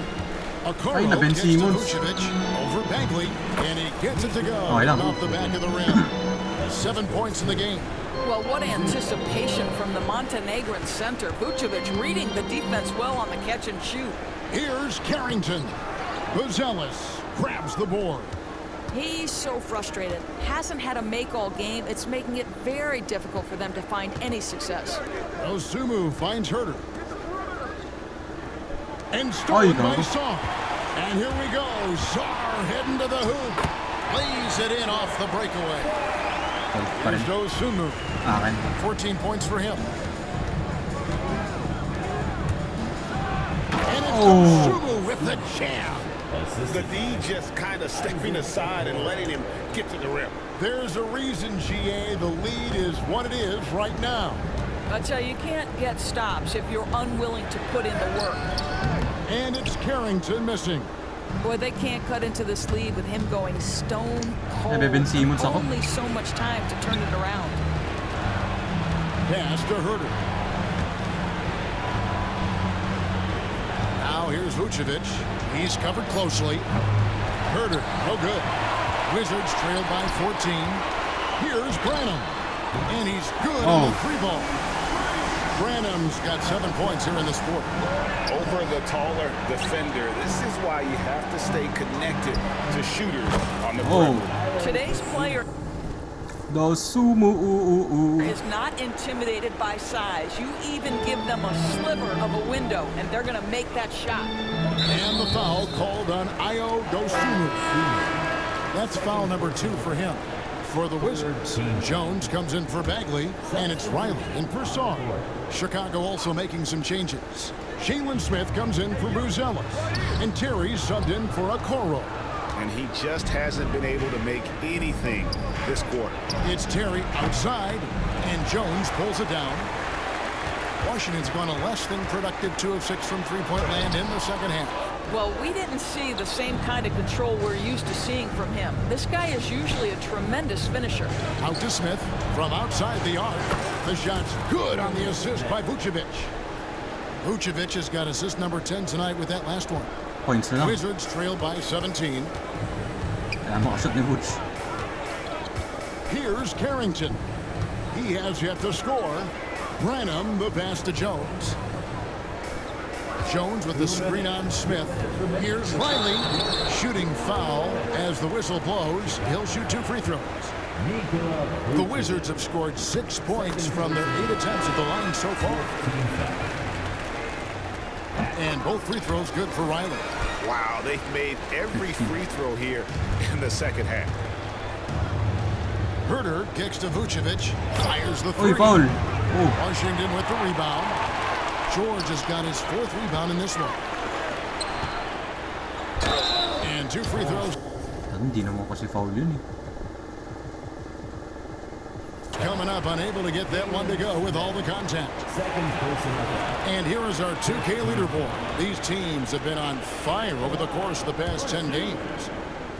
Ay, na Ben gets to Simmons. Vucevic over Bagley, and he gets it to go Okay lang. off the back of the rim. 7 points in the game. Well, what anticipation from the Montenegrin center. Vucevic reading the defense well on the catch and shoot. Here's Carrington. Buzelis grabs the board. He's so frustrated. Hasn't had a make all game. It's making it very difficult for them to find any success. Dosunmu finds Herter. And stolen by Song. And here we go. Sar heading to the hoop. Lays it in off the breakaway. Here's Dosunmu. 14 points for him. And it's Dosunmu with the jam. The D just kind of stepping aside and letting him get to the rim. There's a reason, GA, the lead is what it is right now. I tell you, you can't get stops if you're unwilling to put in the work. And it's Carrington missing. Boy, they can't cut into this lead with him going stone cold. Ben Simmons ako. Only so much time to turn it around. Pass to Herter. Now here's Vucevic. He's covered closely. Herter, no good. Wizards trailed by 14. Here's Branham. And he's good on the three ball. Branham's got 7 points here in this quarter. Over the taller defender. This is why you have to stay connected to shooters on the perimeter. Today's player Dosunmu is not intimidated by size. You even give them a sliver of a window, and they're going to make that shot. And the foul called on Ayo Dosunmu. That's foul number 2 for him. For the Wizards, Jones comes in for Bagley, and it's Riley in for Song. Chicago also making some changes. Jalen Smith comes in for Buzelis, and Terry's subbed in for Okoro. And he just hasn't been able to make anything this quarter. It's Terry outside, and Jones pulls it down. Washington's gone a less than productive 2 of 6 from three-point land in the second half. Well, we didn't see the same kind of control we're used to seeing from him. This guy is usually a tremendous finisher. Out to Smith from outside the arc. The shot's good on the assist by Vucevic. Vucevic has got assist number 10 tonight with that last one. Points na lang. Wizards trail by 17. Kaya makashoot ni Vuce. Here's Carrington. He has yet to score. Branham, the pass to Jones. Jones with the screen on Smith. Here's Riley. Shooting foul as the whistle blows. He'll shoot 2 free throws. The Wizards have scored 6 points from their 8 attempts at the line so far. And both free throws good for Riley. Wow, they've made every free throw here in the second half. Herter kicks to Vucevic. Fires the 3. Foul. Washington with the rebound. George has got his 4th rebound in this one. And 2 free throws. Hindi naman kasi foul yun eh. Coming up, unable to get that one to go with all the contact. And here is our 2K leaderboard. These teams have been on fire over the course of the past 10 games.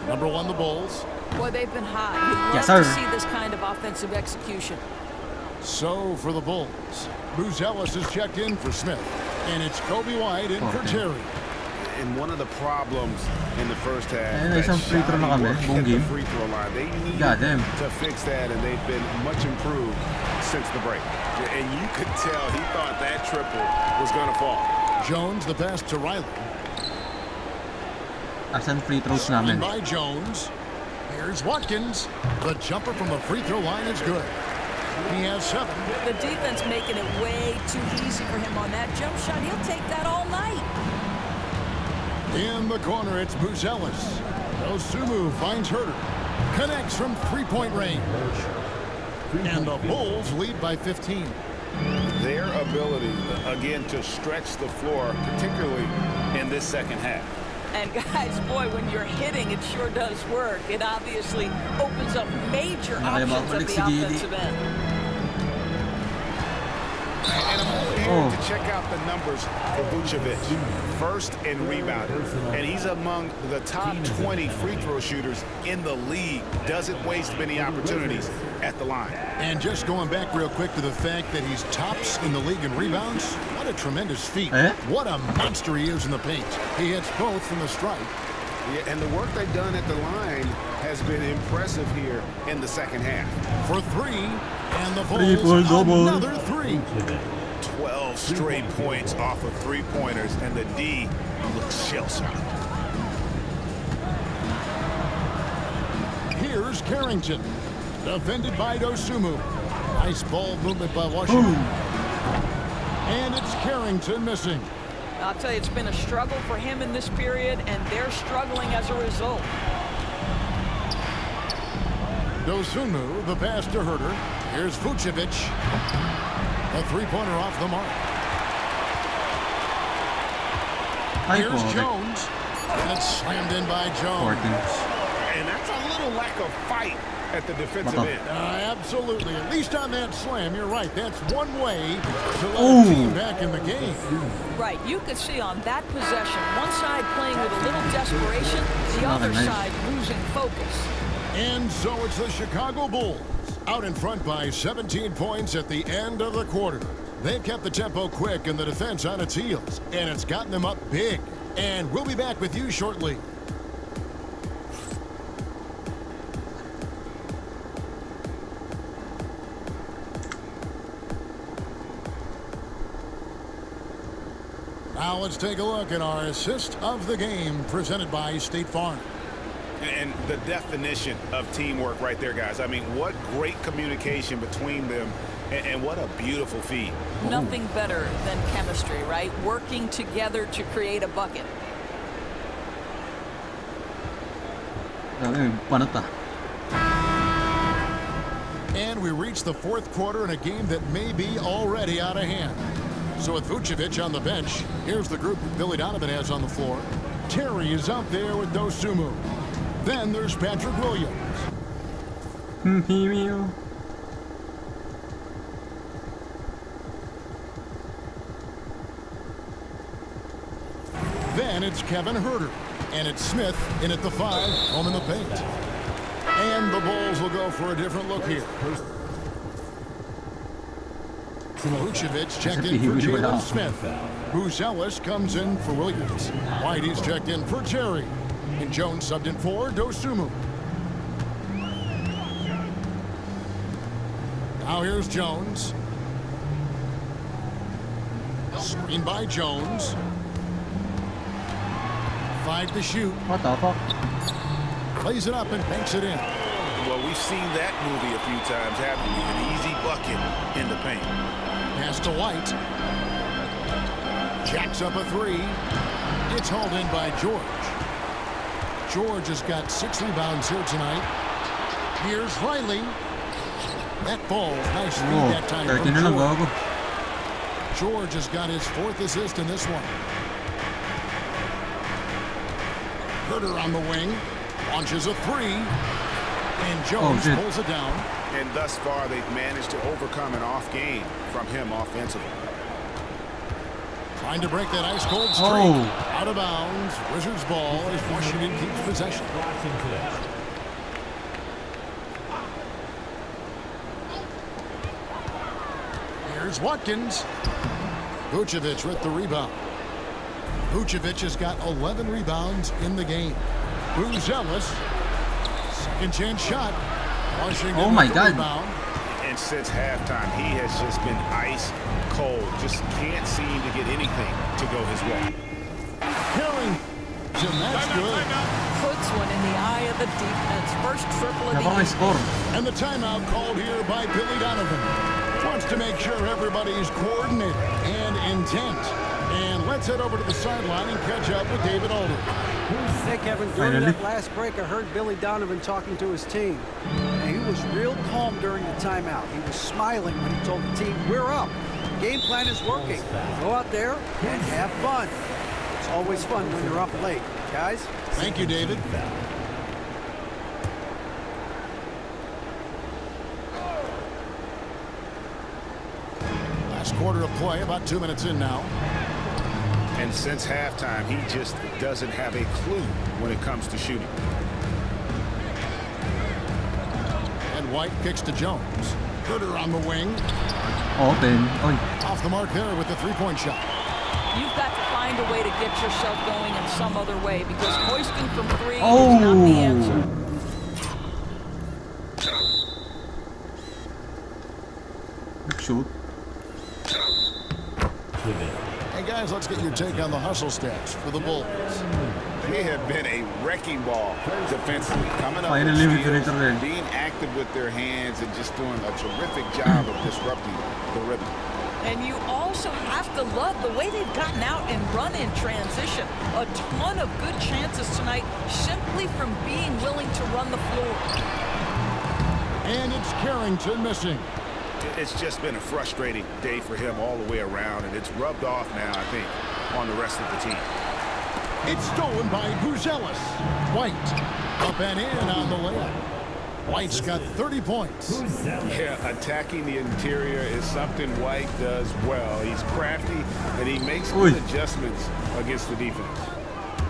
Number 1, the Bulls. Boy, they've been hot. You'd Yes, love sir. to see this kind of offensive execution. So for the Bulls, Buzelis is checked in for Smith. And it's Kobe White in for Terry. And one of the problems in the first half, Ayun, isang free throw na kami, buong at the game. free throw line. They need God damn. to fix that, and they've been much improved since the break. And you could tell he thought that triple was going to fall. Jones, the pass to Riley. Asan free throws And namin? by Jones. Here's Watkins. The jumper from the free throw line is good. He has 7. The defense making it way too easy for him on that jump shot. He'll take that all night. In the corner, it's Buzelis. Dosunmu finds Herter. Connects from three-point range. And the Bulls lead by 15. Their ability, again, to stretch the floor, particularly in this second half. And guys, boy, when you're hitting, it sure does work. It obviously opens up major options at the offensive end. And I'm over here to check out the numbers for Vucevic. First in rebounding. And he's among the top 20 free throw shooters in the league. Doesn't waste many opportunities at the line. And just going back real quick to the fact that he's tops in the league in rebounds, what a tremendous feat. What a monster he is in the paint. He hits both from the stripe. Yeah, and the work they've done at the line has been impressive here in the second half. For three, and the Bulls another three. 12 straight points off of three-pointers, and the D looks shell-shocked. Here's Carrington, defended by Dosunmu. Nice ball movement by Washington. And it's Carrington missing. I'll tell you, it's been a struggle for him in this period, and they're struggling as a result. Dosunmu, the pass to Herter. Here's Vucevic. A three-pointer off the mark. Here's Jones. And it's slammed in by Jones. And that's a little lack of fight at the defensive end. Absolutely. At least on that slam, you're right. That's one way to let the team back in the game. Right. You could see on that possession, one side playing with a little desperation, the other side losing focus. And so it's the Chicago Bulls out in front by 17 points at the end of the quarter. They've kept the tempo quick and the defense on its heels, and it's gotten them up big. And we'll be back with you shortly. Now let's take a look at our assist of the game presented by State Farm. And the definition of teamwork right there, guys. I mean, what great communication between them, and what a beautiful feed. Nothing better than chemistry, right? Working together to create a bucket. And we reach the fourth quarter in a game that may be already out of hand. So with Vucevic on the bench, here's the group Billy Donovan has on the floor. Terry is out there with Dosunmu. Then there's Patrick Williams. Then it's Kevin Herter. And it's Smith in at the 5, home in the paint. And the Bulls will go for a different look here. Vucevic checked in for Jalen Smith. Ellis comes in for Williams. Whitey's checked in for Terry. And Jones subbed in for Dosunmu. Now here's Jones. Screen by Jones. 5 to shoot. What the fuck? Plays it up and banks it in. Well, we've seen that movie a few times, haven't we? An easy bucket in the paint. Pass to White. Jacks up a 3. It's hauled in by George. George has got 6 rebounds here tonight. Here's Riley. That ball, nice feed that time from George. George has got his 4th assist in this one. Herter on the wing. Launches a 3. And Jones pulls it down. And thus far, they've managed to overcome an off game from him offensively. Trying to break that ice-cold streak. Out of bounds. Wizards ball as Washington keeps possession. Here's Watkins. Vucevic with the rebound. Vucevic has got 11 rebounds in the game. Ellis. Second chance shot. Washington rebound. And since halftime, he has just been ice cold. Just can't seem to get anything to go his way. Carrington, that's good. Puts one in the eye of the defense. First triple of the game. And the timeout called here by Billy Donovan. Wants to make sure everybody's coordinated and intent. And let's head over to the sideline and catch up with David Aldridge. Hey, Kevin, during that last break, I heard Billy Donovan talking to his team. And he was real calm during the timeout. He was smiling when he told the team, we're up. Game plan is working. Go out there and have fun. It's always fun when you're up late, guys. Thank you, David. Last quarter of play, about 2 minutes in now. And since halftime, he just doesn't have a clue when it comes to shooting. And White kicks to Jones. Herter on the wing. Open. Oy. Off the mark there with the three-point shot. You've got to find a way to get yourself going in some other way because hoisting from three is not the answer. Shoot. Hey guys, let's get your take on the hustle stats for the Bulls. They have been a wrecking ball defensively, coming up Finally, with we finished steals, already. being active with their hands, and just doing a terrific job of disrupting the rhythm. And you also have to love the way they've gotten out and run in transition. A ton of good chances tonight simply from being willing to run the floor. And it's Carrington missing. It's just been a frustrating day for him all the way around, and it's rubbed off now, I think, on the rest of the team. It's stolen by Buzelis. White up and in on the layup. White's got 30 points. Yeah, attacking the interior is something White does well. He's crafty, and he makes good adjustments against the defense.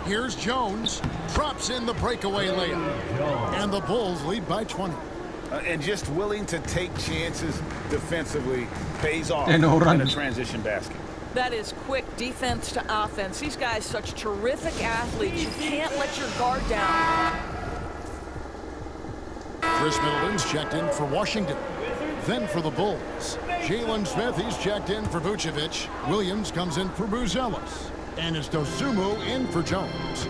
Here's Jones. Drops in the breakaway layup. And the Bulls lead by 20. And just willing to take chances defensively pays off And no run. in a transition basket. That is quick defense to offense. These guys such terrific athletes. You can't let your guard down. Chris Middleton's checked in for Washington. Then for the Bulls. Jalen Smith, he's checked in for Vucevic. Williams comes in for Buzelis. And it's Dosumu in for Jones.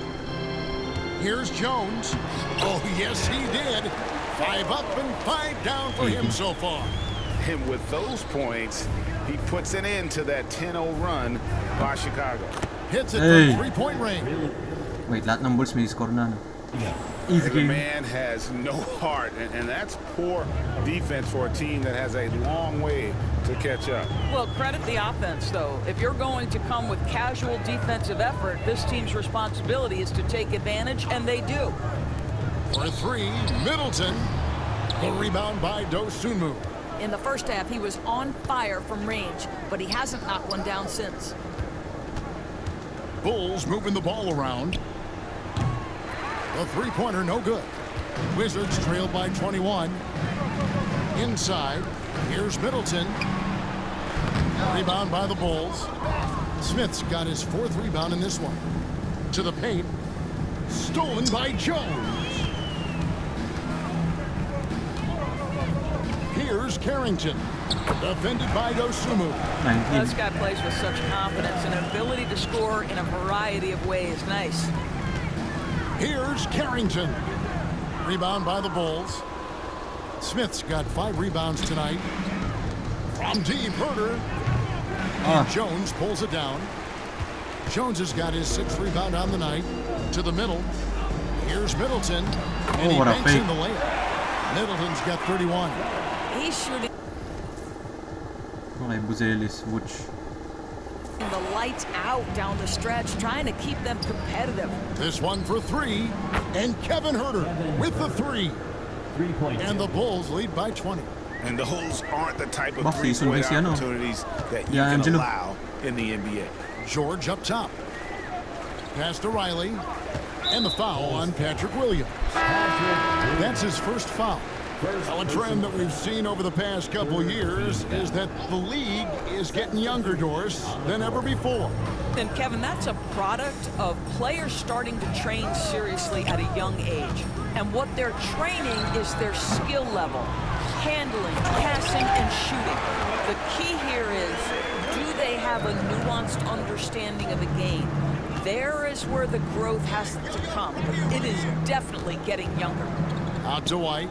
Here's Jones. Oh, yes, he did. 5 up and 5 down for him so far. And with those points, he puts an end to that 10-0 run by Chicago. Hits it from three-point range. Wait, lahat ng Bulls may score na. Easy The game. man has no heart, and that's poor defense for a team that has a long way to catch up. Well, credit the offense, though. If you're going to come with casual defensive effort, this team's responsibility is to take advantage, and they do. For 3, Middleton. A rebound by Dosunmu. In the first half, he was on fire from range, but he hasn't knocked one down since. Bulls moving the ball around. The three-pointer, no good. Wizards trailed by 21. Inside, here's Middleton. Rebound by the Bulls. Smith's got his 4th rebound in this one. To the paint. Stolen by Jones. Here's Carrington. Defended by Dosumu. This guy plays with such confidence and an ability to score in a variety of ways. Nice. Here's Carrington. Rebound by the Bulls. Smith's got 5 rebounds tonight. From deep, Herter. And Jones pulls it down. Jones has got his 6th rebound on the night. To the middle. Here's Middleton. And he banks in the layup. Middleton's got 31. He's shooting Okay, Buzelis, Butch. the lights out down the stretch, trying to keep them competitive. This one for 3. And Kevin Herter with the 3. 3-point. And the Bulls lead by 20. And those aren't the type of Boss, three-point season, opportunities that you Yeah, can Angelo. allow in the NBA. George up top. Pass to Riley. And the foul on Patrick Williams. That's his first foul. Now, a trend that we've seen over the past couple years is that the league is getting younger, Doris, than ever before. And Kevin, that's a product of players starting to train seriously at a young age. And what they're training is their skill level, handling, passing, and shooting. The key here is, do they have a nuanced understanding of the game? There is where the growth has to come. It is definitely getting younger. Out to White.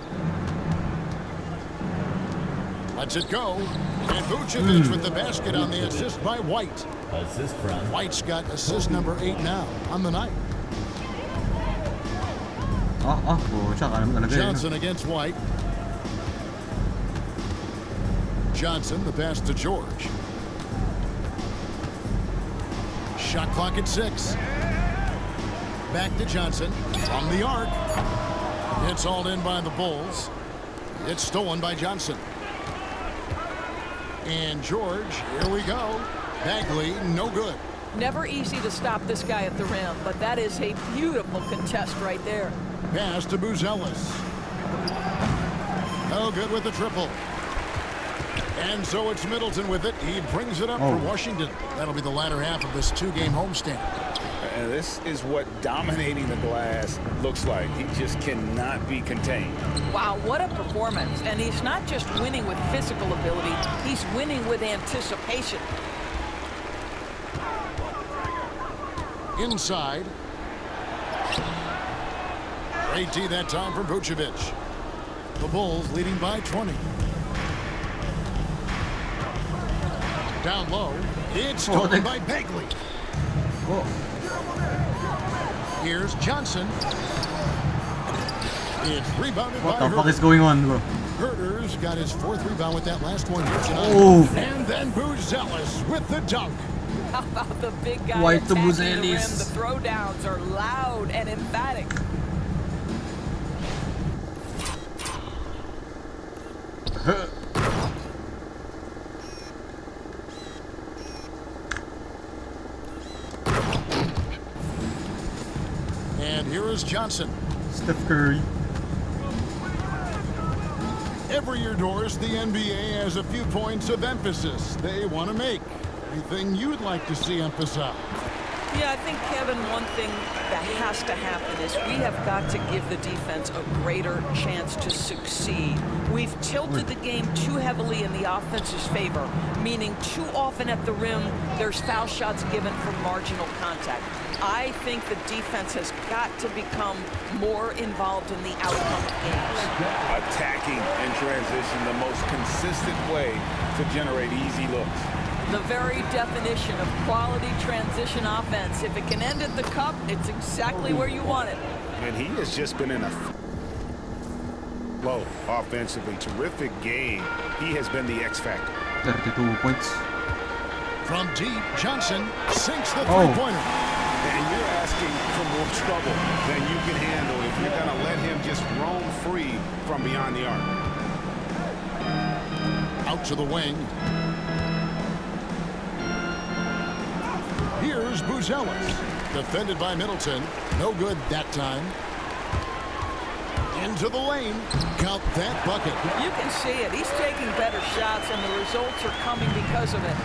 Lets it go. And Vucevic with the basket on the assist by White. Assist from White's got assist number 8 now on the night. Johnson against White. Johnson, the pass to George. Shot clock at 6. Back to Johnson from the arc. It's hauled in by the Bulls. It's stolen by Johnson. And George, here we go. Bagley, no good. Never easy to stop this guy at the rim, but that is a beautiful contest right there. Pass to Buzelis. No good with the triple. And so it's Middleton with it. He brings it up for Washington. That'll be the latter half of this two-game homestand. And this is what dominating the glass looks like. He just cannot be contained. Wow, what a performance. And he's not just winning with physical ability, he's winning with anticipation. Inside. Great tee that time from Vucevic. The Bulls leading by 20. Down low. It's stolen by Bagley. Here's Johnson. It's rebounded by What the fuck Herter. is going on, bro? Herter's got his fourth rebound with that last one here tonight. Oh. And then Buzelis with the dunk. How about the big guy White attacking the rim? Buzelis. The throwdowns are loud and emphatic. And here is Johnson. Steph Curry. Every year, Doris, the NBA has a few points of emphasis they want to make. Anything you'd like to see emphasized? Yeah, I think, Kevin, one thing that has to happen is we have got to give the defense a greater chance to succeed. We've tilted the game too heavily in the offense's favor, meaning too often at the rim, there's foul shots given from marginal contact. I think the defense has got to become more involved in the outcome of games. Attacking in transition, the most consistent way to generate easy looks. The very definition of quality transition offense. If it can end at the cup, it's exactly where you want it. And he has just been in a low offensively. Terrific game. He has been the X factor. 32 points. From deep, Johnson sinks the three-pointer. And you're asking for more trouble than you can handle if you're going to let him just roam free from beyond the arc. Out to the wing. Here's Buzelis. Defended by Middleton. No good that time. Into the lane. Count that bucket. You can see it. He's taking better shots, and the results are coming because of it.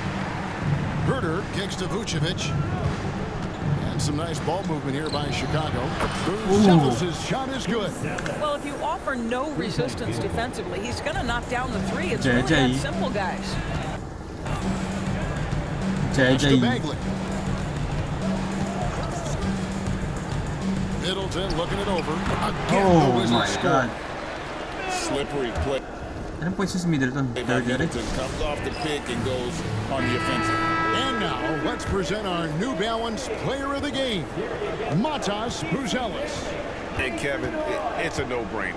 Herter kicks to Vucevic. And some nice ball movement here by Chicago. Buzelis' shot is good. Well, if you offer no resistance defensively, he's going to knock down the three. It's really that simple, guys. To Bagley. Middleton looking it over. Again, the Wizards score. Slippery play. Ilang points is Middleton? Middleton comes off the pick and goes on the offensive. And now, let's present our New Balance Player of the Game, Matas Buzelis. And Kevin, it's a no-brainer.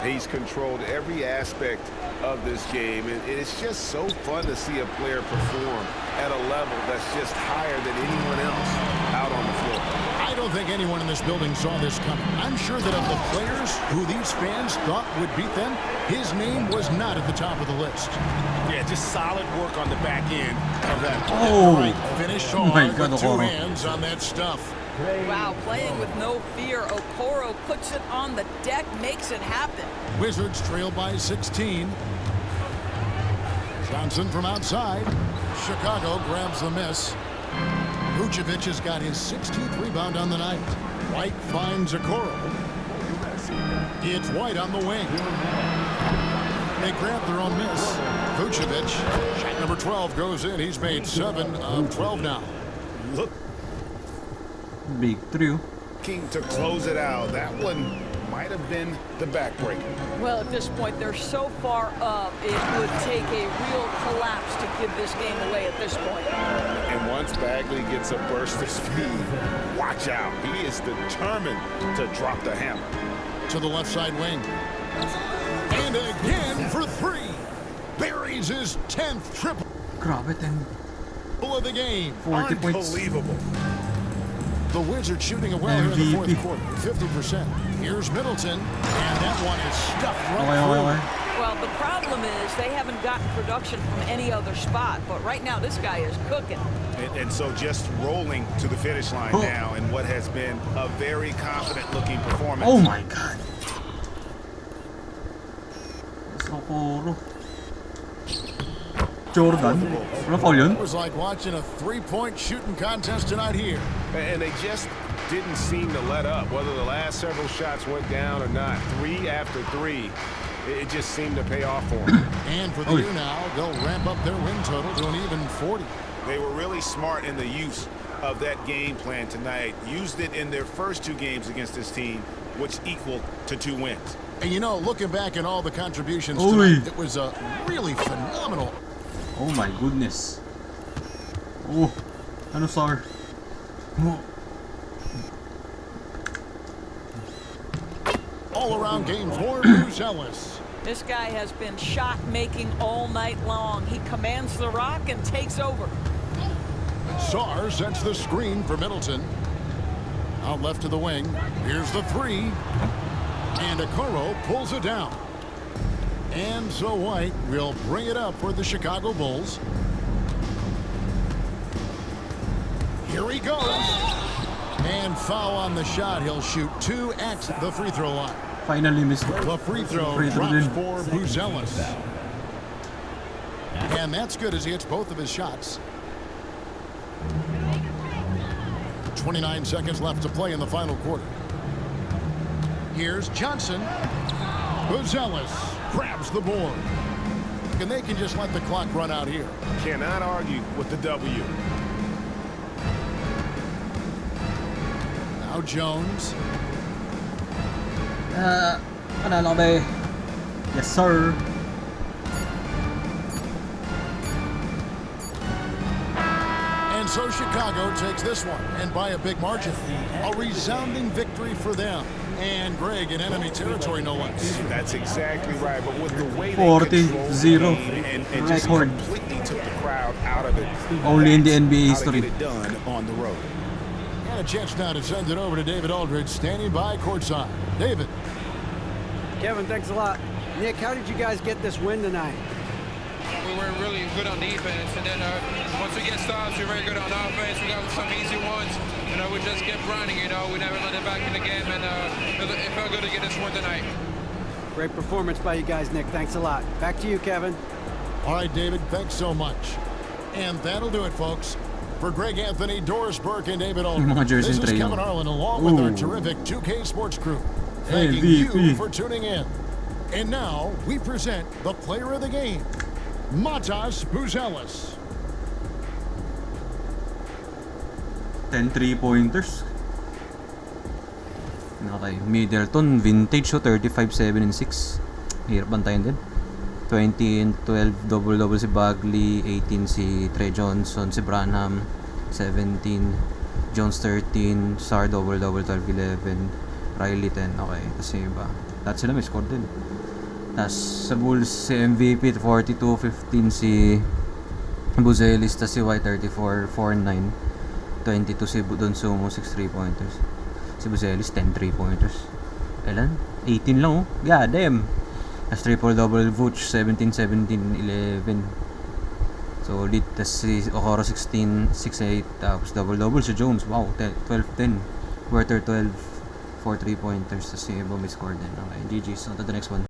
He's controlled every aspect of this game, and it's just so fun to see a player perform at a level that's just higher than anyone else out on the floor. I don't think anyone in this building saw this coming. I'm sure that of the players who these fans thought would beat them, his name was not at the top of the list. Yeah, just solid work on the back end of that. Finish hard with two hands on that stuff. Wow, playing with no fear. Okoro puts it on the deck, makes it happen. Wizards trail by 16. Johnson from outside. Chicago grabs the miss. Vucevic has got his 16th rebound on the night. White finds Okoro. It's White on the wing. They grab their own miss. Vucevic, shot number 12 goes in. He's made 7 of 12 now. Look. Big trio. King to close it out. That one might have been the backbreaker. Well, at this point, they're so far up, it would take a real collapse to give this game away at this point. And once Bagley gets a burst of speed, watch out. He is determined to drop the hammer. To the left side wing. And again for three. Buries his 10th triple. Grabe, 10. Of the game. 40 points. Unbelievable. The Wizards shooting it well here in the fourth quarter. 50%. Here's Middleton. And that one is stuffed right through. Well, the problem is they haven't gotten production from any other spot, but right now this guy is cooking. And so just rolling to the finish line now in what has been a very confident-looking performance. Oh my God. Socorro. Jordan. Ano foul yun? It was like watching a three-point shooting contest tonight here. And they just didn't seem to let up, whether the last several shots went down or not. 3 after 3, it just seemed to pay off for them. And for the year now, they'll ramp up their win total to an even 40. They were really smart in the use of that game plan tonight. Used it in their first 2 games against this team, which equal to 2 wins. And you know, looking back at all the contributions tonight, it was a really phenomenal. Oh my goodness. Oh, ano sir? Oh. All-around game for Bruce Ellis. This guy has been shot making all night long. He commands the rock and takes over. Sarr sets the screen for Middleton. Out left to the wing. Here's the 3. And Okoro pulls it down. And so White will bring it up for the Chicago Bulls. Here he goes. And foul on the shot. He'll shoot 2 at the free throw line. Finally missed. The free throw drops for Buzelis. And that's good as he hits both of his shots. 29 seconds left to play in the final quarter. Here's Johnson. Buzelis grabs the board. And they can just let the clock run out here. Cannot argue with the W. Now Jones. Panalo ba? Yes, sir. And so Chicago takes this one, and by a big margin. A resounding victory for them. And Greg in enemy territory, no less. That's exactly right. But with the way they 40-0 and just record. completely took the crowd out of it. Only in the NBA How to history. get it done on the road. And a chance now to send it over to David Aldridge, standing by courtside. David. Kevin, thanks a lot. Nick, how did you guys get this win tonight? We were really good on defense, and then once we get stops, we're very good on offense. We got some easy ones. We just kept running. We never let it back in the game, and it felt good to get this one tonight. Great performance by you guys, Nick. Thanks a lot. Back to you, Kevin. All right, David, thanks so much. And that'll do it, folks. For Greg Anthony, Doris Burke, and David Aldridge, this is Kevin Harlan along with our terrific 2K Sports crew. Thanking you for tuning in. And now we present the player of the game, Matas Buzelis. 10 3-pointers. Okay, Middleton, vintage, 35, 7, and 6. Hirap bantayan din. 20 and 12, double-double si Bagley. 18 si Trey Johnson, si Branham. 17, Jones 13, Sarr double-double, 12, 11. Riley 10, okay. Tapos yung iba. Lahat sila may score din. Tapos sa Bulls, si MVP, 42, 15 si Buzelis. Tapos si White, 34, 4, 9. 22 si Donsumo, 6 3-pointers. Si Buzelis, 10 3-pointers. Ilan? 18 lang, oh. God damn. As triple-double, Vooch, 17, 17, 11. So, lead. Tas si Okoro, 16, 6, 8. Tapos double-double si Jones. Wow, 12, 10. Werther, 12, 4 3-pointers. Tas si Ibo may score din. Okay, GG's. On to the next one.